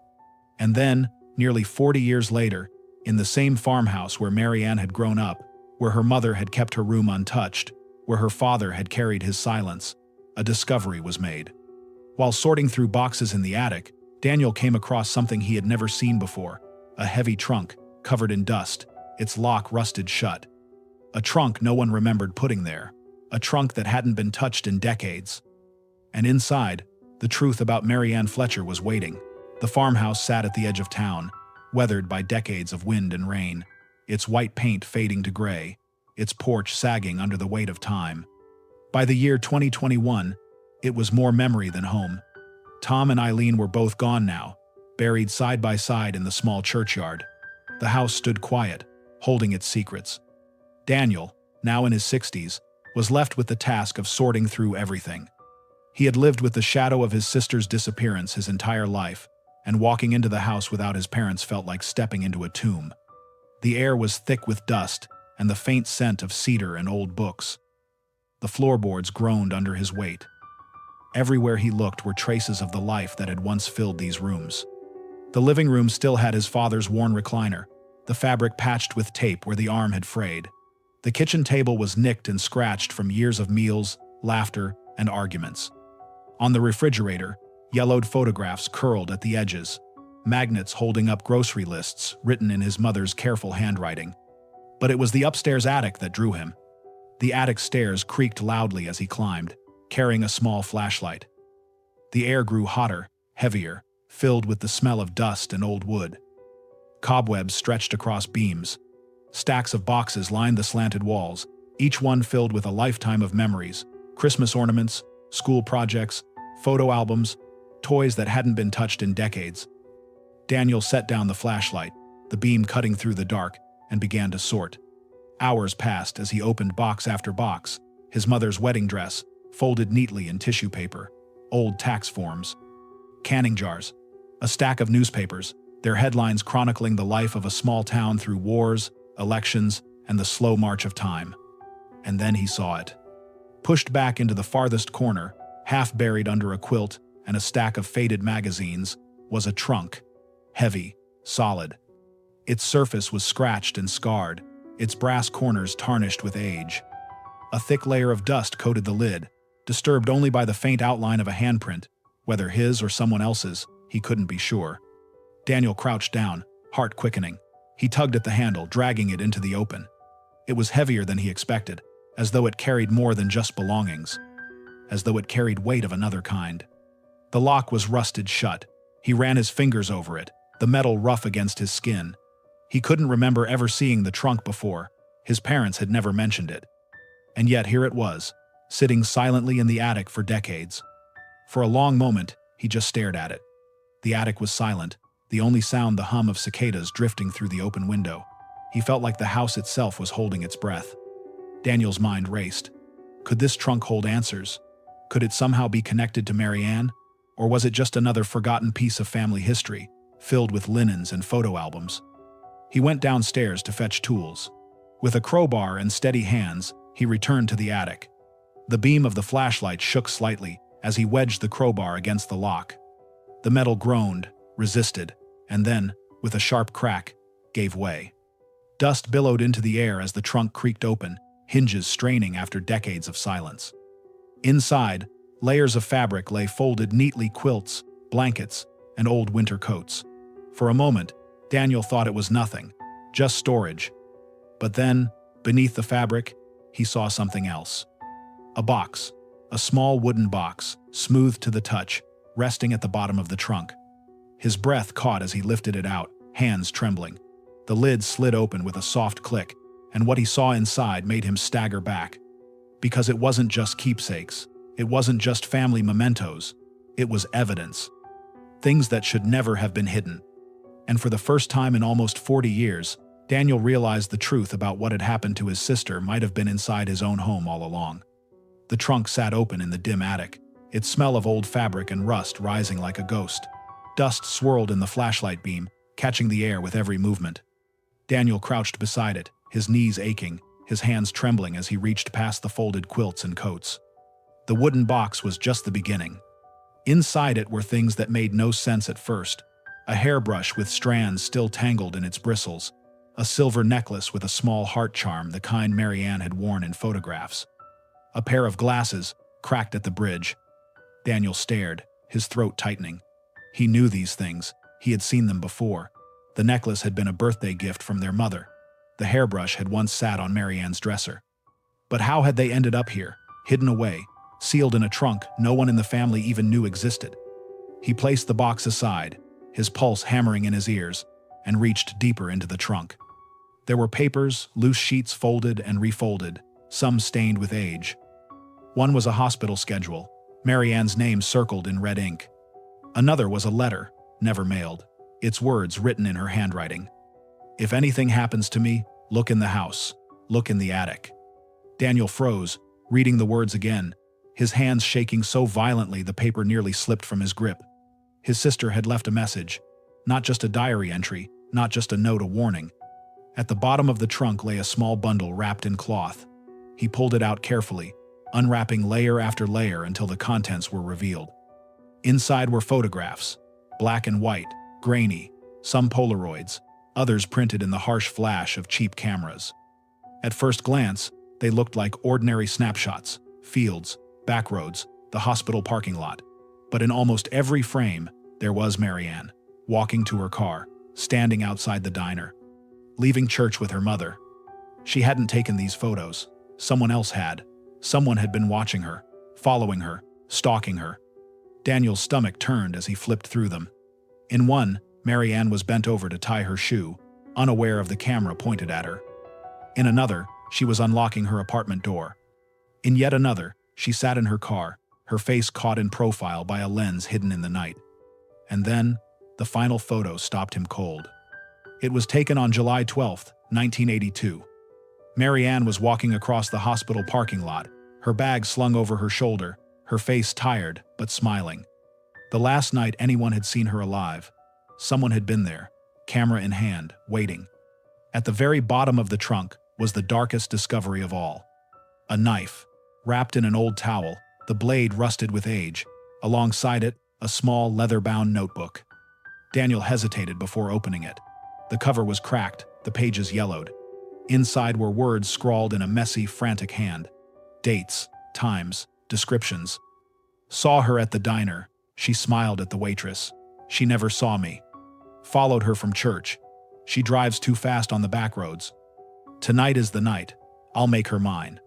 And then, nearly 40 years later, in the same farmhouse where Marianne had grown up, where her mother had kept her room untouched, where her father had carried his silence, a discovery was made. While sorting through boxes in the attic, Daniel came across something he had never seen before, a heavy trunk, covered in dust, its lock rusted shut. A trunk no one remembered putting there, a trunk that hadn't been touched in decades. And inside, The truth about Mary Ann Fletcher was waiting. The farmhouse sat at the edge of town, weathered by decades of wind and rain, its white paint fading to gray, its porch sagging under the weight of time. By the year 2021, it was more memory than home. Tom and Eileen were both gone now, buried side by side in the small churchyard. The house stood quiet, holding its secrets. Daniel, now in his 60s, was left with the task of sorting through everything. He had lived with the shadow of his sister's disappearance his entire life, and walking into the house without his parents felt like stepping into a tomb. The air was thick with dust and the faint scent of cedar and old books. The floorboards groaned under his weight. Everywhere he looked were traces of the life that had once filled these rooms. The living room still had his father's worn recliner, the fabric patched with tape where the arm had frayed. The kitchen table was nicked and scratched from years of meals, laughter, and arguments. On the refrigerator, yellowed photographs curled at the edges, magnets holding up grocery lists written in his mother's careful handwriting. But it was the upstairs attic that drew him. The attic stairs creaked loudly as he climbed, carrying a small flashlight. The air grew hotter, heavier, filled with the smell of dust and old wood. Cobwebs stretched across beams. Stacks of boxes lined the slanted walls, each one filled with a lifetime of memories, Christmas ornaments, school projects, photo albums, toys that hadn't been touched in decades. Daniel set down the flashlight, the beam cutting through the dark, and began to sort. Hours passed as he opened box after box, his mother's wedding dress, folded neatly in tissue paper, old tax forms, canning jars, a stack of newspapers, their headlines chronicling the life of a small town through wars, elections, and the slow march of time. And then he saw it. Pushed back into the farthest corner, half buried under a quilt and a stack of faded magazines, was a trunk, heavy, solid. Its surface was scratched and scarred, its brass corners tarnished with age. A thick layer of dust coated the lid, disturbed only by the faint outline of a handprint, whether his or someone else's, he couldn't be sure. Daniel crouched down, heart quickening. He tugged at the handle, dragging it into the open. It was heavier than he expected, as though it carried more than just belongings, as though it carried weight of another kind. The lock was rusted shut. He ran his fingers over it, the metal rough against his skin. He couldn't remember ever seeing the trunk before. His parents had never mentioned it. And yet here it was, sitting silently in the attic for decades. For a long moment, he just stared at it. The attic was silent, the only sound the hum of cicadas drifting through the open window. He felt like the house itself was holding its breath. Daniel's mind raced. Could this trunk hold answers? Could it somehow be connected to Mary Ann? Or was it just another forgotten piece of family history, filled with linens and photo albums? He went downstairs to fetch tools. With a crowbar and steady hands, he returned to the attic. The beam of the flashlight shook slightly as he wedged the crowbar against the lock. The metal groaned, resisted, and then, with a sharp crack, gave way. Dust billowed into the air as the trunk creaked open, hinges straining after decades of silence. Inside, layers of fabric lay folded neatly, quilts, blankets, and old winter coats. For a moment, Daniel thought it was nothing, just storage. But then, beneath the fabric, he saw something else. A box, a small wooden box, smooth to the touch, resting at the bottom of the trunk. His breath caught as he lifted it out, hands trembling. The lid slid open with a soft click, and what he saw inside made him stagger back. Because it wasn't just keepsakes, it wasn't just family mementos, it was evidence. Things that should never have been hidden. And for the first time in almost 40 years, Daniel realized the truth about what had happened to his sister might have been inside his own home all along. The trunk sat open in the dim attic, its smell of old fabric and rust rising like a ghost. Dust swirled in the flashlight beam, catching the air with every movement. Daniel crouched beside it, his knees aching, his hands trembling as he reached past the folded quilts and coats. The wooden box was just the beginning. Inside it were things that made no sense at first. A hairbrush with strands still tangled in its bristles, a silver necklace with a small heart charm, the kind Mary Ann had worn in photographs. A pair of glasses, cracked at the bridge. Daniel stared, his throat tightening. He knew these things. He had seen them before. The necklace had been a birthday gift from their mother. The hairbrush had once sat on Mary Ann's dresser. But how had they ended up here, hidden away, sealed in a trunk no one in the family even knew existed. He placed the box aside, his pulse hammering in his ears, and reached deeper into the trunk. There were papers, loose sheets folded and refolded, some stained with age. One was a hospital schedule, Marianne's name circled in red ink. Another was a letter, never mailed, its words written in her handwriting. "If anything happens to me, look in the house. Look in the attic." Daniel froze, reading the words again, his hands shaking so violently the paper nearly slipped from his grip. His sister had left a message, not just a diary entry, not just a note, a warning. At the bottom of the trunk lay a small bundle wrapped in cloth. He pulled it out carefully, unwrapping layer after layer until the contents were revealed. Inside were photographs, black and white, grainy, some Polaroids, others printed in the harsh flash of cheap cameras. At first glance, they looked like ordinary snapshots, fields, back roads, the hospital parking lot. But in almost every frame, there was Marianne, walking to her car, standing outside the diner, leaving church with her mother. She hadn't taken these photos. Someone else had. Someone had been watching her, following her, stalking her. Daniel's stomach turned as he flipped through them. In one, Marianne was bent over to tie her shoe, unaware of the camera pointed at her. In another, she was unlocking her apartment door. In yet another, she sat in her car, her face caught in profile by a lens hidden in the night. And then, the final photo stopped him cold. It was taken on July 12, 1982. Marianne was walking across the hospital parking lot, her bag slung over her shoulder, her face tired but smiling. The last night anyone had seen her alive. Someone had been there, camera in hand, waiting. At the very bottom of the trunk was the darkest discovery of all. A knife, wrapped in an old towel, the blade rusted with age. Alongside it, a small leather-bound notebook. Daniel hesitated before opening it. The cover was cracked, the pages yellowed. Inside were words scrawled in a messy, frantic hand. Dates, times, descriptions. Saw her at the diner. She smiled at the waitress. She never saw me. Followed her from church. She drives too fast on the back roads. Tonight is the night. I'll make her mine.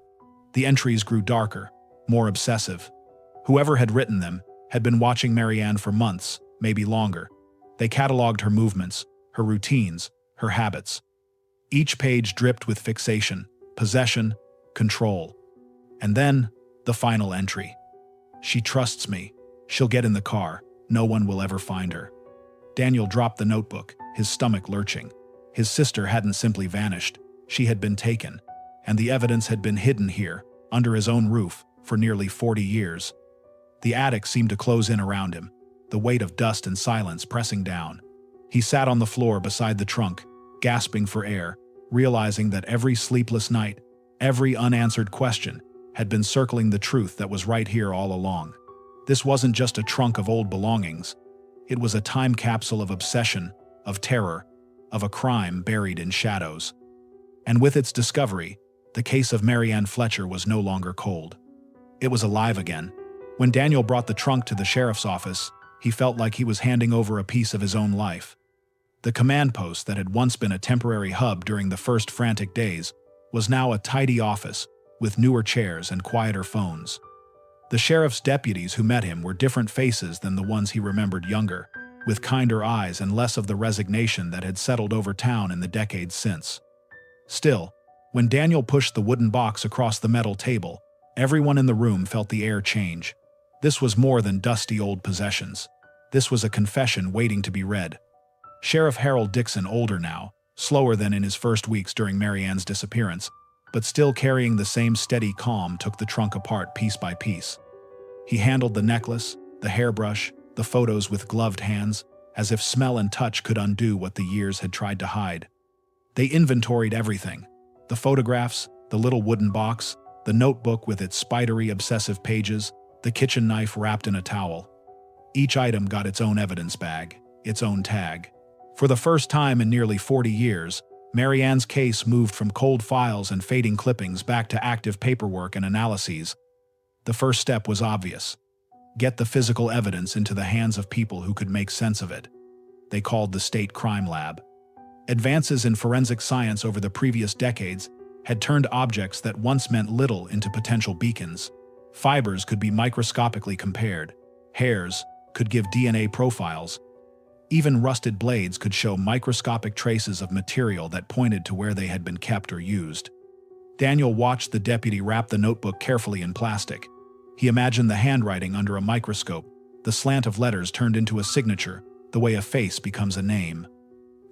The entries grew darker, more obsessive. Whoever had written them had been watching Marianne for months, maybe longer. They cataloged her movements, her routines, her habits. Each page dripped with fixation, possession, control. And then, the final entry. She trusts me. She'll get in the car. No one will ever find her. Daniel dropped the notebook, his stomach lurching. His sister hadn't simply vanished. She had been taken. And the evidence had been hidden here, under his own roof, for nearly 40 years. The attic seemed to close in around him, the weight of dust and silence pressing down. He sat on the floor beside the trunk, gasping for air, realizing that every sleepless night, every unanswered question, had been circling the truth that was right here all along. This wasn't just a trunk of old belongings. It was a time capsule of obsession, of terror, of a crime buried in shadows. And with its discovery, the case of Marianne Fletcher was no longer cold. It was alive again. When Daniel brought the trunk to the sheriff's office, he felt like he was handing over a piece of his own life. The command post that had once been a temporary hub during the first frantic days was now a tidy office with newer chairs and quieter phones. The sheriff's deputies who met him were different faces than the ones he remembered younger, with kinder eyes and less of the resignation that had settled over town in the decades since. Still, when Daniel pushed the wooden box across the metal table, everyone in the room felt the air change. This was more than dusty old possessions. This was a confession waiting to be read. Sheriff Harold Dixon, older now, slower than in his first weeks during Marianne's disappearance, but still carrying the same steady calm, took the trunk apart piece by piece. He handled the necklace, the hairbrush, the photos with gloved hands, as if smell and touch could undo what the years had tried to hide. They inventoried everything. The photographs, the little wooden box, the notebook with its spidery, obsessive pages, the kitchen knife wrapped in a towel. Each item got its own evidence bag, its own tag. For the first time in nearly 40 years, Marianne's case moved from cold files and fading clippings back to active paperwork and analyses. The first step was obvious. Get the physical evidence into the hands of people who could make sense of it. They called the State Crime Lab. Advances in forensic science over the previous decades had turned objects that once meant little into potential beacons. Fibers could be microscopically compared. Hairs could give DNA profiles. Even rusted blades could show microscopic traces of material that pointed to where they had been kept or used. Daniel watched the deputy wrap the notebook carefully in plastic. He imagined the handwriting under a microscope, the slant of letters turned into a signature, the way a face becomes a name.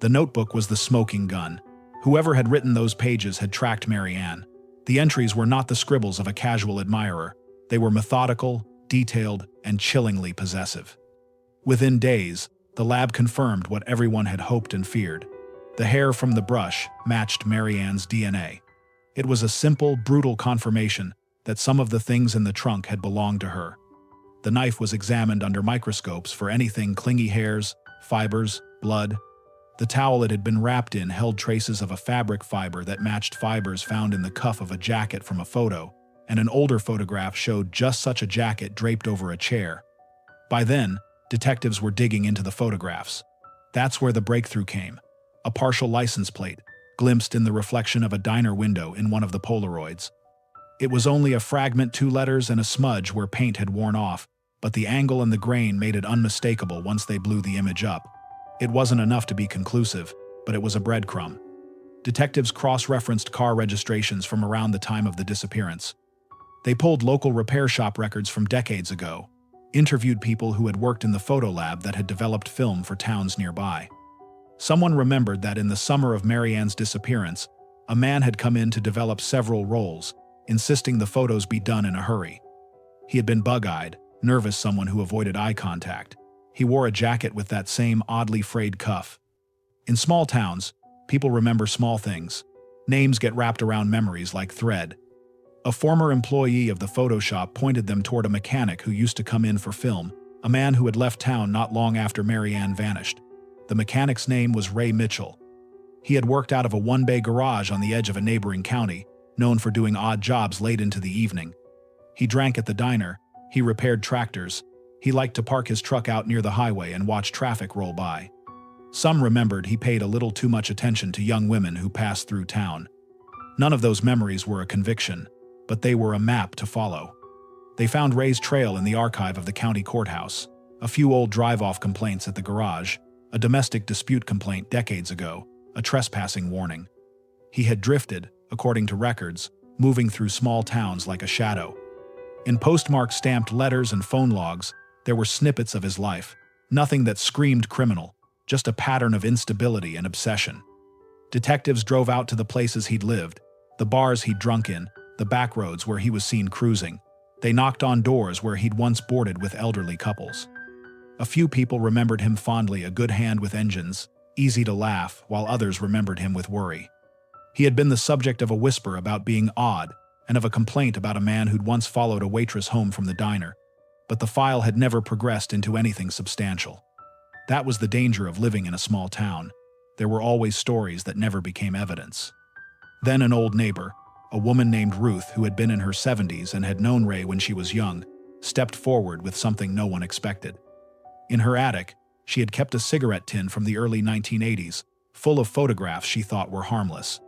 The notebook was the smoking gun. Whoever had written those pages had tracked Mary Ann. The entries were not the scribbles of a casual admirer. They were methodical, detailed, and chillingly possessive. Within days, the lab confirmed what everyone had hoped and feared. The hair from the brush matched Mary Ann's DNA. It was a simple, brutal confirmation that some of the things in the trunk had belonged to her. The knife was examined under microscopes for anything clingy hairs, fibers, blood. The towel it had been wrapped in held traces of a fabric fiber that matched fibers found in the cuff of a jacket from a photo, and an older photograph showed just such a jacket draped over a chair. By then, detectives were digging into the photographs. That's where the breakthrough came. A partial license plate, glimpsed in the reflection of a diner window in one of the Polaroids. It was only a fragment, 2 letters, and a smudge where paint had worn off, but the angle and the grain made it unmistakable once they blew the image up. It wasn't enough to be conclusive, but it was a breadcrumb. Detectives cross-referenced car registrations from around the time of the disappearance. They pulled local repair shop records from decades ago, interviewed people who had worked in the photo lab that had developed film for towns nearby. Someone remembered that in the summer of Mary Ann's disappearance, a man had come in to develop several rolls, insisting the photos be done in a hurry. He had been bug-eyed, nervous, someone who avoided eye contact. He wore a jacket with that same oddly frayed cuff. In small towns, people remember small things. Names get wrapped around memories like thread. A former employee of the photo shop pointed them toward a mechanic who used to come in for film, a man who had left town not long after Mary Ann vanished. The mechanic's name was Ray Mitchell. He had worked out of a one-bay garage on the edge of a neighboring county, known for doing odd jobs late into the evening. He drank at the diner, he repaired tractors, he liked to park his truck out near the highway and watch traffic roll by. Some remembered he paid a little too much attention to young women who passed through town. None of those memories were a conviction, but they were a map to follow. They found Ray's trail in the archive of the county courthouse, a few old drive-off complaints at the garage, a domestic dispute complaint decades ago, a trespassing warning. He had drifted, according to records, moving through small towns like a shadow. In postmark-stamped letters and phone logs, there were snippets of his life, nothing that screamed criminal, just a pattern of instability and obsession. Detectives drove out to the places he'd lived, the bars he'd drunk in, the back roads where he was seen cruising. They knocked on doors where he'd once boarded with elderly couples. A few people remembered him fondly, a good hand with engines, easy to laugh, while others remembered him with worry. He had been the subject of a whisper about being odd and of a complaint about a man who'd once followed a waitress home from the diner, but the file had never progressed into anything substantial. That was the danger of living in a small town. There were always stories that never became evidence. Then an old neighbor, a woman named Ruth who had been in her 70s and had known Ray when she was young, stepped forward with something no one expected. In her attic, she had kept a cigarette tin from the early 1980s, full of photographs she thought were harmless.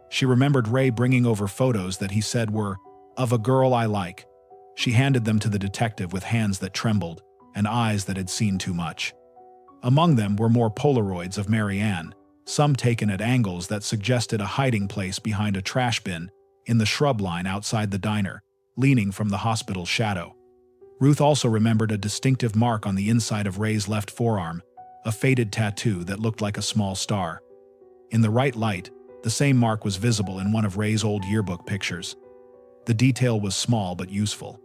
She remembered Ray bringing over photos that he said were of a girl I like. She handed them to the detective with hands that trembled and eyes that had seen too much. Among them were more Polaroids of Mary Ann, some taken at angles that suggested a hiding place behind a trash bin in the shrub line outside the diner, leaning from the hospital's shadow. Ruth also remembered a distinctive mark on the inside of Ray's left forearm, a faded tattoo that looked like a small star. In the right light, the same mark was visible in one of Ray's old yearbook pictures. The detail was small but useful.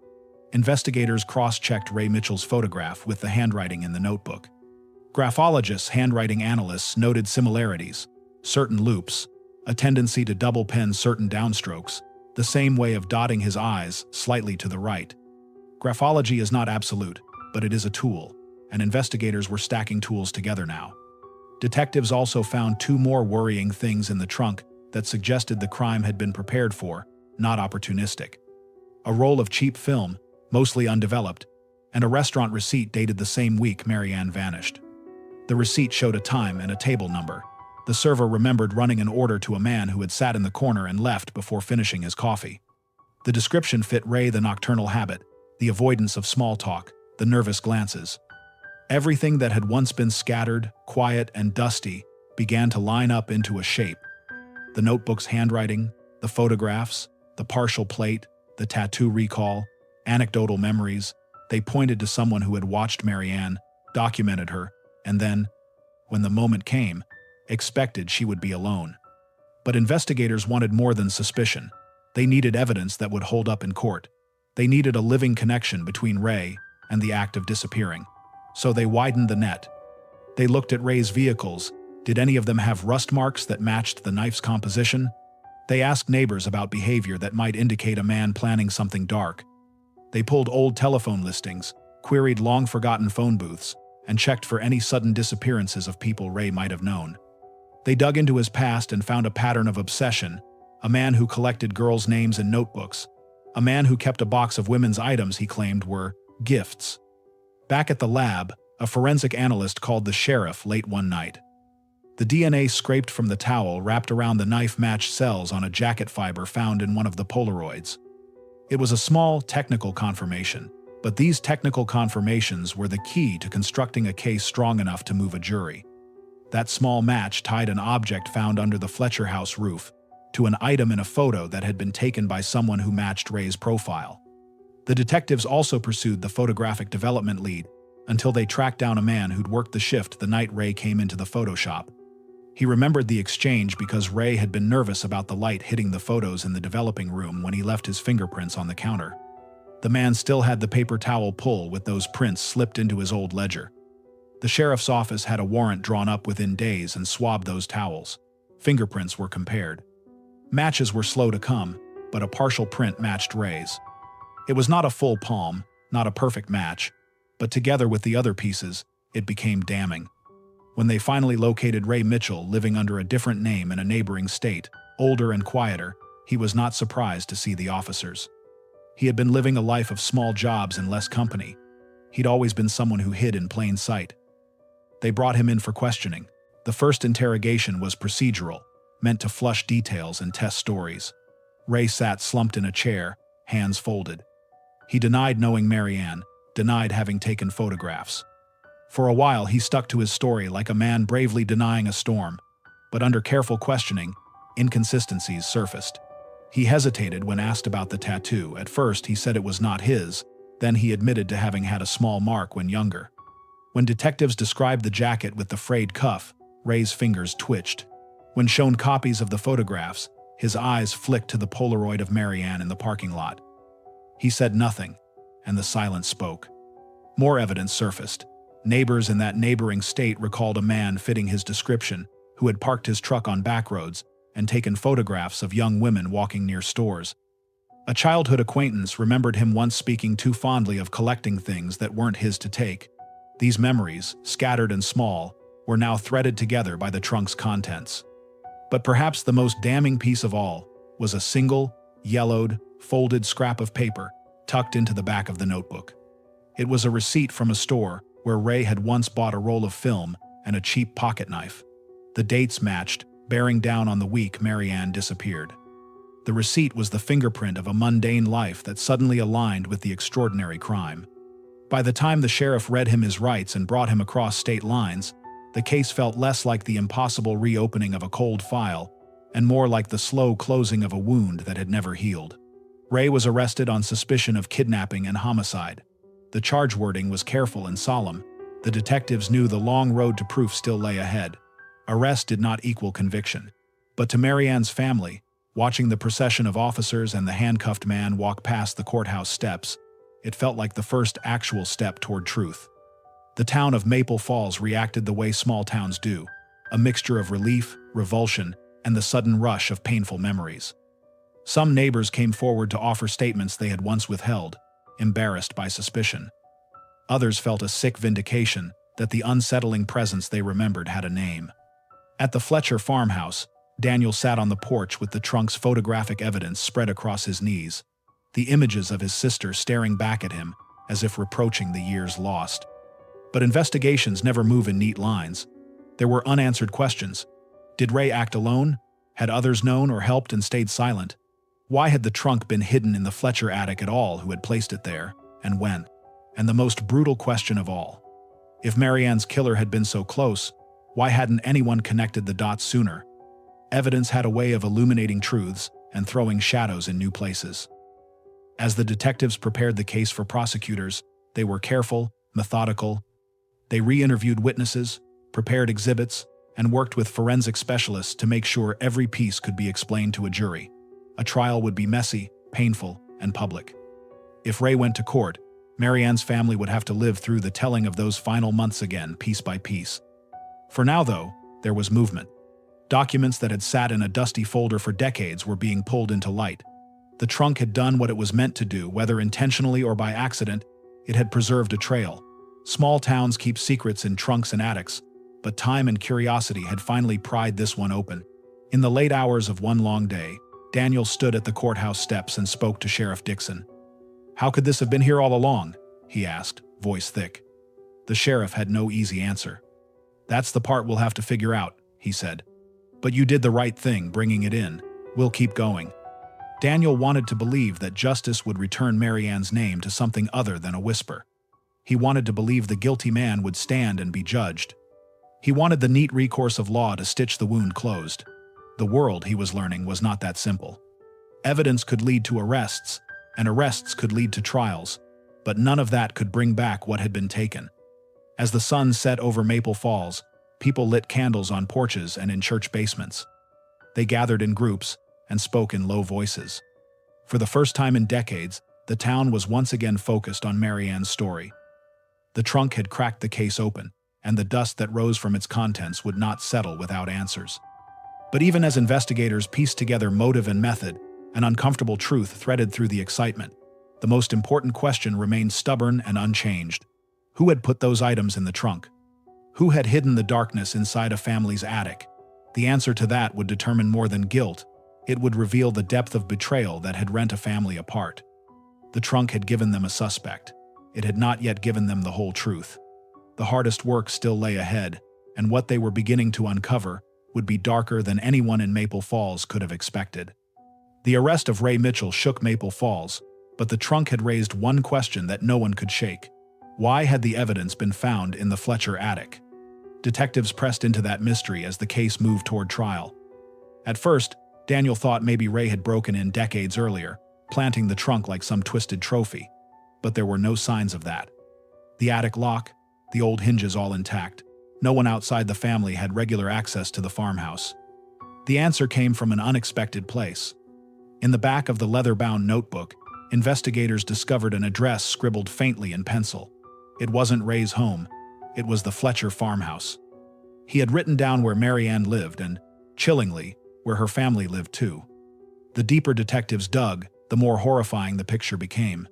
Investigators cross-checked Ray Mitchell's photograph with the handwriting in the notebook. Graphologists, handwriting analysts noted similarities, certain loops, a tendency to double pen certain downstrokes, the same way of dotting his I's slightly to the right. Graphology is not absolute, but it is a tool, and investigators were stacking tools together now. Detectives also found 2 more worrying things in the trunk that suggested the crime had been prepared for, not opportunistic. A roll of cheap film, mostly undeveloped, and a restaurant receipt dated the same week Mary Ann vanished. The receipt showed a time and a table number. The server remembered running an order to a man who had sat in the corner and left before finishing his coffee. The description fit Ray: the nocturnal habit, the avoidance of small talk, the nervous glances. Everything that had once been scattered, quiet, and dusty began to line up into a shape. The notebook's handwriting, the photographs, the partial plate, the tattoo recall, anecdotal memories, they pointed to someone who had watched Marianne, documented her, and then, when the moment came, expected she would be alone. But investigators wanted more than suspicion. They needed evidence that would hold up in court. They needed a living connection between Ray and the act of disappearing. So they widened the net. They looked at Ray's vehicles. Did any of them have rust marks that matched the knife's composition? They asked neighbors about behavior that might indicate a man planning something dark. They pulled old telephone listings, queried long-forgotten phone booths, and checked for any sudden disappearances of people Ray might have known. They dug into his past and found a pattern of obsession: a man who collected girls' names in notebooks, a man who kept a box of women's items he claimed were gifts. Back at the lab, a forensic analyst called the sheriff late one night. The DNA scraped from the towel wrapped around the knife matched cells on a jacket fiber found in one of the Polaroids. It was a small, technical confirmation, but these technical confirmations were the key to constructing a case strong enough to move a jury. That small match tied an object found under the Fletcher house roof to an item in a photo that had been taken by someone who matched Ray's profile. The detectives also pursued the photographic development lead until they tracked down a man who'd worked the shift the night Ray came into the photo shop. He remembered the exchange because Ray had been nervous about the light hitting the photos in the developing room when he left his fingerprints on the counter. The man still had the paper towel pull with those prints slipped into his old ledger. The sheriff's office had a warrant drawn up within days and swabbed those towels. Fingerprints were compared. Matches were slow to come, but a partial print matched Ray's. It was not a full palm, not a perfect match, but together with the other pieces, it became damning. When they finally located Ray Mitchell living under a different name in a neighboring state, older and quieter, he was not surprised to see the officers. He had been living a life of small jobs and less company. He'd always been someone who hid in plain sight. They brought him in for questioning. The first interrogation was procedural, meant to flush details and test stories. Ray sat slumped in a chair, hands folded. He denied knowing Marianne, denied having taken photographs. For a while, he stuck to his story like a man bravely denying a storm, but under careful questioning, inconsistencies surfaced. He hesitated when asked about the tattoo. At first, he said it was not his, then he admitted to having had a small mark when younger. When detectives described the jacket with the frayed cuff, Ray's fingers twitched. When shown copies of the photographs, his eyes flicked to the Polaroid of Marianne in the parking lot. He said nothing, and the silence spoke. More evidence surfaced. Neighbors in that neighboring state recalled a man fitting his description who had parked his truck on back roads and taken photographs of young women walking near stores. A childhood acquaintance remembered him once speaking too fondly of collecting things that weren't his to take. These memories, scattered and small, were now threaded together by the trunk's contents. But perhaps the most damning piece of all was a single, yellowed, folded scrap of paper tucked into the back of the notebook. It was a receipt from a store where Ray had once bought a roll of film and a cheap pocket knife. The dates matched, bearing down on the week Marianne disappeared. The receipt was the fingerprint of a mundane life that suddenly aligned with the extraordinary crime. By the time the sheriff read him his rights and brought him across state lines, the case felt less like the impossible reopening of a cold file and more like the slow closing of a wound that had never healed. Ray was arrested on suspicion of kidnapping and homicide. The charge wording was careful and solemn. The detectives knew the long road to proof still lay ahead. Arrest did not equal conviction. But to Marianne's family, watching the procession of officers and the handcuffed man walk past the courthouse steps, it felt like the first actual step toward truth. The town of Maple Falls reacted the way small towns do, a mixture of relief, revulsion, and the sudden rush of painful memories. Some neighbors came forward to offer statements they had once withheld, embarrassed by suspicion. Others felt a sick vindication that the unsettling presence they remembered had a name. At the Fletcher farmhouse, Daniel sat on the porch with the trunk's photographic evidence spread across his knees, the images of his sister staring back at him as if reproaching the years lost. But investigations never move in neat lines. There were unanswered questions. Did Ray act alone? Had others known or helped and stayed silent? Why had the trunk been hidden in the Fletcher attic at all? Who had placed it there, and when? And the most brutal question of all, if Marianne's killer had been so close, why hadn't anyone connected the dots sooner? Evidence had a way of illuminating truths and throwing shadows in new places. As the detectives prepared the case for prosecutors, they were careful, methodical. They re-interviewed witnesses, prepared exhibits, and worked with forensic specialists to make sure every piece could be explained to a jury. A trial would be messy, painful, and public. If Ray went to court, Marianne's family would have to live through the telling of those final months again, piece by piece. For now, though, there was movement. Documents that had sat in a dusty folder for decades were being pulled into light. The trunk had done what it was meant to do, whether intentionally or by accident. It had preserved a trail. Small towns keep secrets in trunks and attics, but time and curiosity had finally pried this one open. In the late hours of one long day, Daniel stood at the courthouse steps and spoke to Sheriff Dixon. "How could this have been here all along?" he asked, voice thick. The sheriff had no easy answer. "That's the part we'll have to figure out," he said. "But you did the right thing bringing it in. We'll keep going." Daniel wanted to believe that justice would return Marianne's name to something other than a whisper. He wanted to believe the guilty man would stand and be judged. He wanted the neat recourse of law to stitch the wound closed. The world, he was learning, was not that simple. Evidence could lead to arrests, and arrests could lead to trials, but none of that could bring back what had been taken. As the sun set over Maple Falls, people lit candles on porches and in church basements. They gathered in groups and spoke in low voices. For the first time in decades, the town was once again focused on Marianne's story. The trunk had cracked the case open, and the dust that rose from its contents would not settle without answers. But even as investigators pieced together motive and method, an uncomfortable truth threaded through the excitement. The most important question remained stubborn and unchanged. Who had put those items in the trunk? Who had hidden the darkness inside a family's attic? The answer to that would determine more than guilt. It would reveal the depth of betrayal that had rent a family apart. The trunk had given them a suspect. It had not yet given them the whole truth. The hardest work still lay ahead, and what they were beginning to uncover would be darker than anyone in Maple Falls could have expected. The arrest of Ray Mitchell shook Maple Falls, but the trunk had raised one question that no one could shake. Why had the evidence been found in the Fletcher attic? Detectives pressed into that mystery as the case moved toward trial. At first, Daniel thought maybe Ray had broken in decades earlier, planting the trunk like some twisted trophy. But there were no signs of that. The attic lock, the old hinges all intact. No one outside the family had regular access to the farmhouse. The answer came from an unexpected place. In the back of the leather-bound notebook, investigators discovered an address scribbled faintly in pencil. It wasn't Ray's home. It was the Fletcher farmhouse. He had written down where Marianne lived and, chillingly, where her family lived too. The deeper detectives dug, the more horrifying the picture became.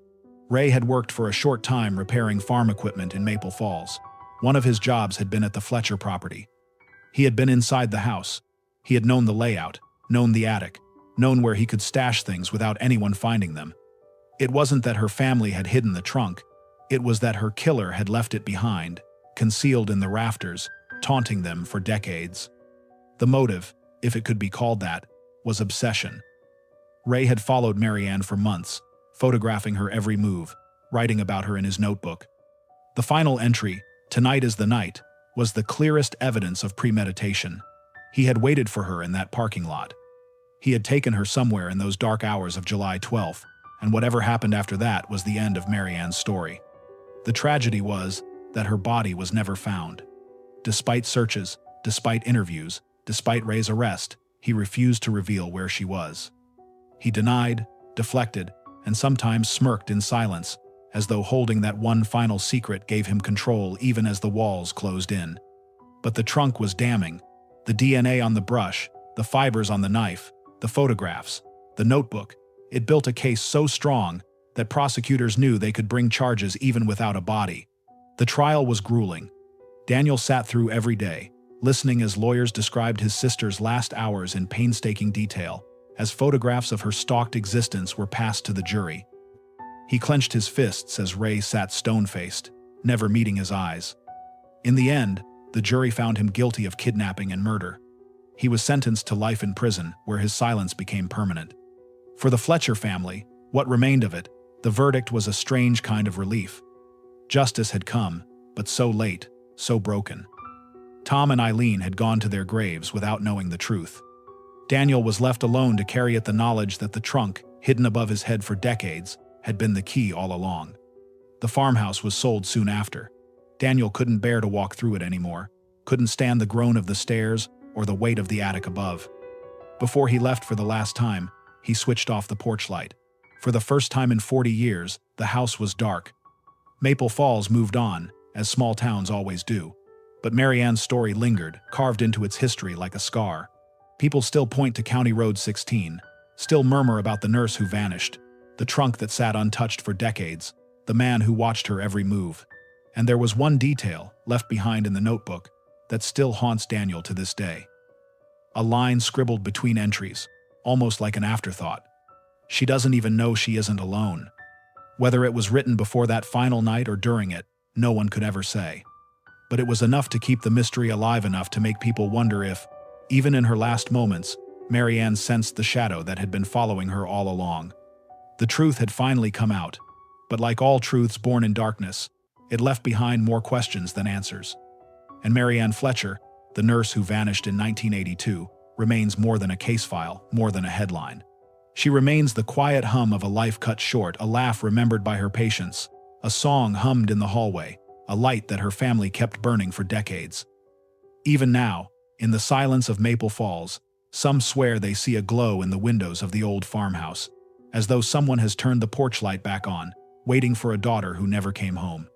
Ray had worked for a short time repairing farm equipment in Maple Falls. One of his jobs had been at the Fletcher property. He had been inside the house. He had known the layout, known the attic, known where he could stash things without anyone finding them. It wasn't that her family had hidden the trunk. It was that her killer had left it behind, concealed in the rafters, taunting them for decades. The motive, if it could be called that, was obsession. Ray had followed Marianne for months, photographing her every move, writing about her in his notebook. The final entry, "Tonight is the night," was the clearest evidence of premeditation. He had waited for her in that parking lot. He had taken her somewhere in those dark hours of July 12th, and whatever happened after that was the end of Marianne's story. The tragedy was that her body was never found. Despite searches, despite interviews, despite Ray's arrest, he refused to reveal where she was. He denied, deflected, and sometimes smirked in silence, as though holding that one final secret gave him control even as the walls closed in. But the trunk was damning. The DNA on the brush, the fibers on the knife, the photographs, the notebook. It built a case so strong that prosecutors knew they could bring charges even without a body. The trial was grueling. Daniel sat through every day, listening as lawyers described his sister's last hours in painstaking detail, as photographs of her stalked existence were passed to the jury. He clenched his fists as Ray sat stone-faced, never meeting his eyes. In the end, the jury found him guilty of kidnapping and murder. He was sentenced to life in prison, where his silence became permanent. For the Fletcher family, what remained of it, the verdict was a strange kind of relief. Justice had come, but so late, so broken. Tom and Eileen had gone to their graves without knowing the truth. Daniel was left alone to carry at the knowledge that the trunk, hidden above his head for decades, had been the key all along. The farmhouse was sold soon after. Daniel couldn't bear to walk through it anymore, couldn't stand the groan of the stairs or the weight of the attic above. Before he left for the last time, he switched off the porch light. For the first time in 40 years, the house was dark. Maple Falls moved on, as small towns always do. But Mary Ann's story lingered, carved into its history like a scar. People still point to County Road 16, still murmur about the nurse who vanished, the trunk that sat untouched for decades, the man who watched her every move. And there was one detail, left behind in the notebook, that still haunts Daniel to this day. A line scribbled between entries, almost like an afterthought. She doesn't even know she isn't alone. Whether it was written before that final night or during it, no one could ever say. But it was enough to keep the mystery alive enough to make people wonder if, even in her last moments, Mary Ann sensed the shadow that had been following her all along. The truth had finally come out, but like all truths born in darkness, it left behind more questions than answers. And Mary Ann Fletcher, the nurse who vanished in 1982, remains more than a case file, more than a headline. She remains the quiet hum of a life cut short, a laugh remembered by her patients, a song hummed in the hallway, a light that her family kept burning for decades. Even now, in the silence of Maple Falls, some swear they see a glow in the windows of the old farmhouse, as though someone has turned the porch light back on, waiting for a daughter who never came home.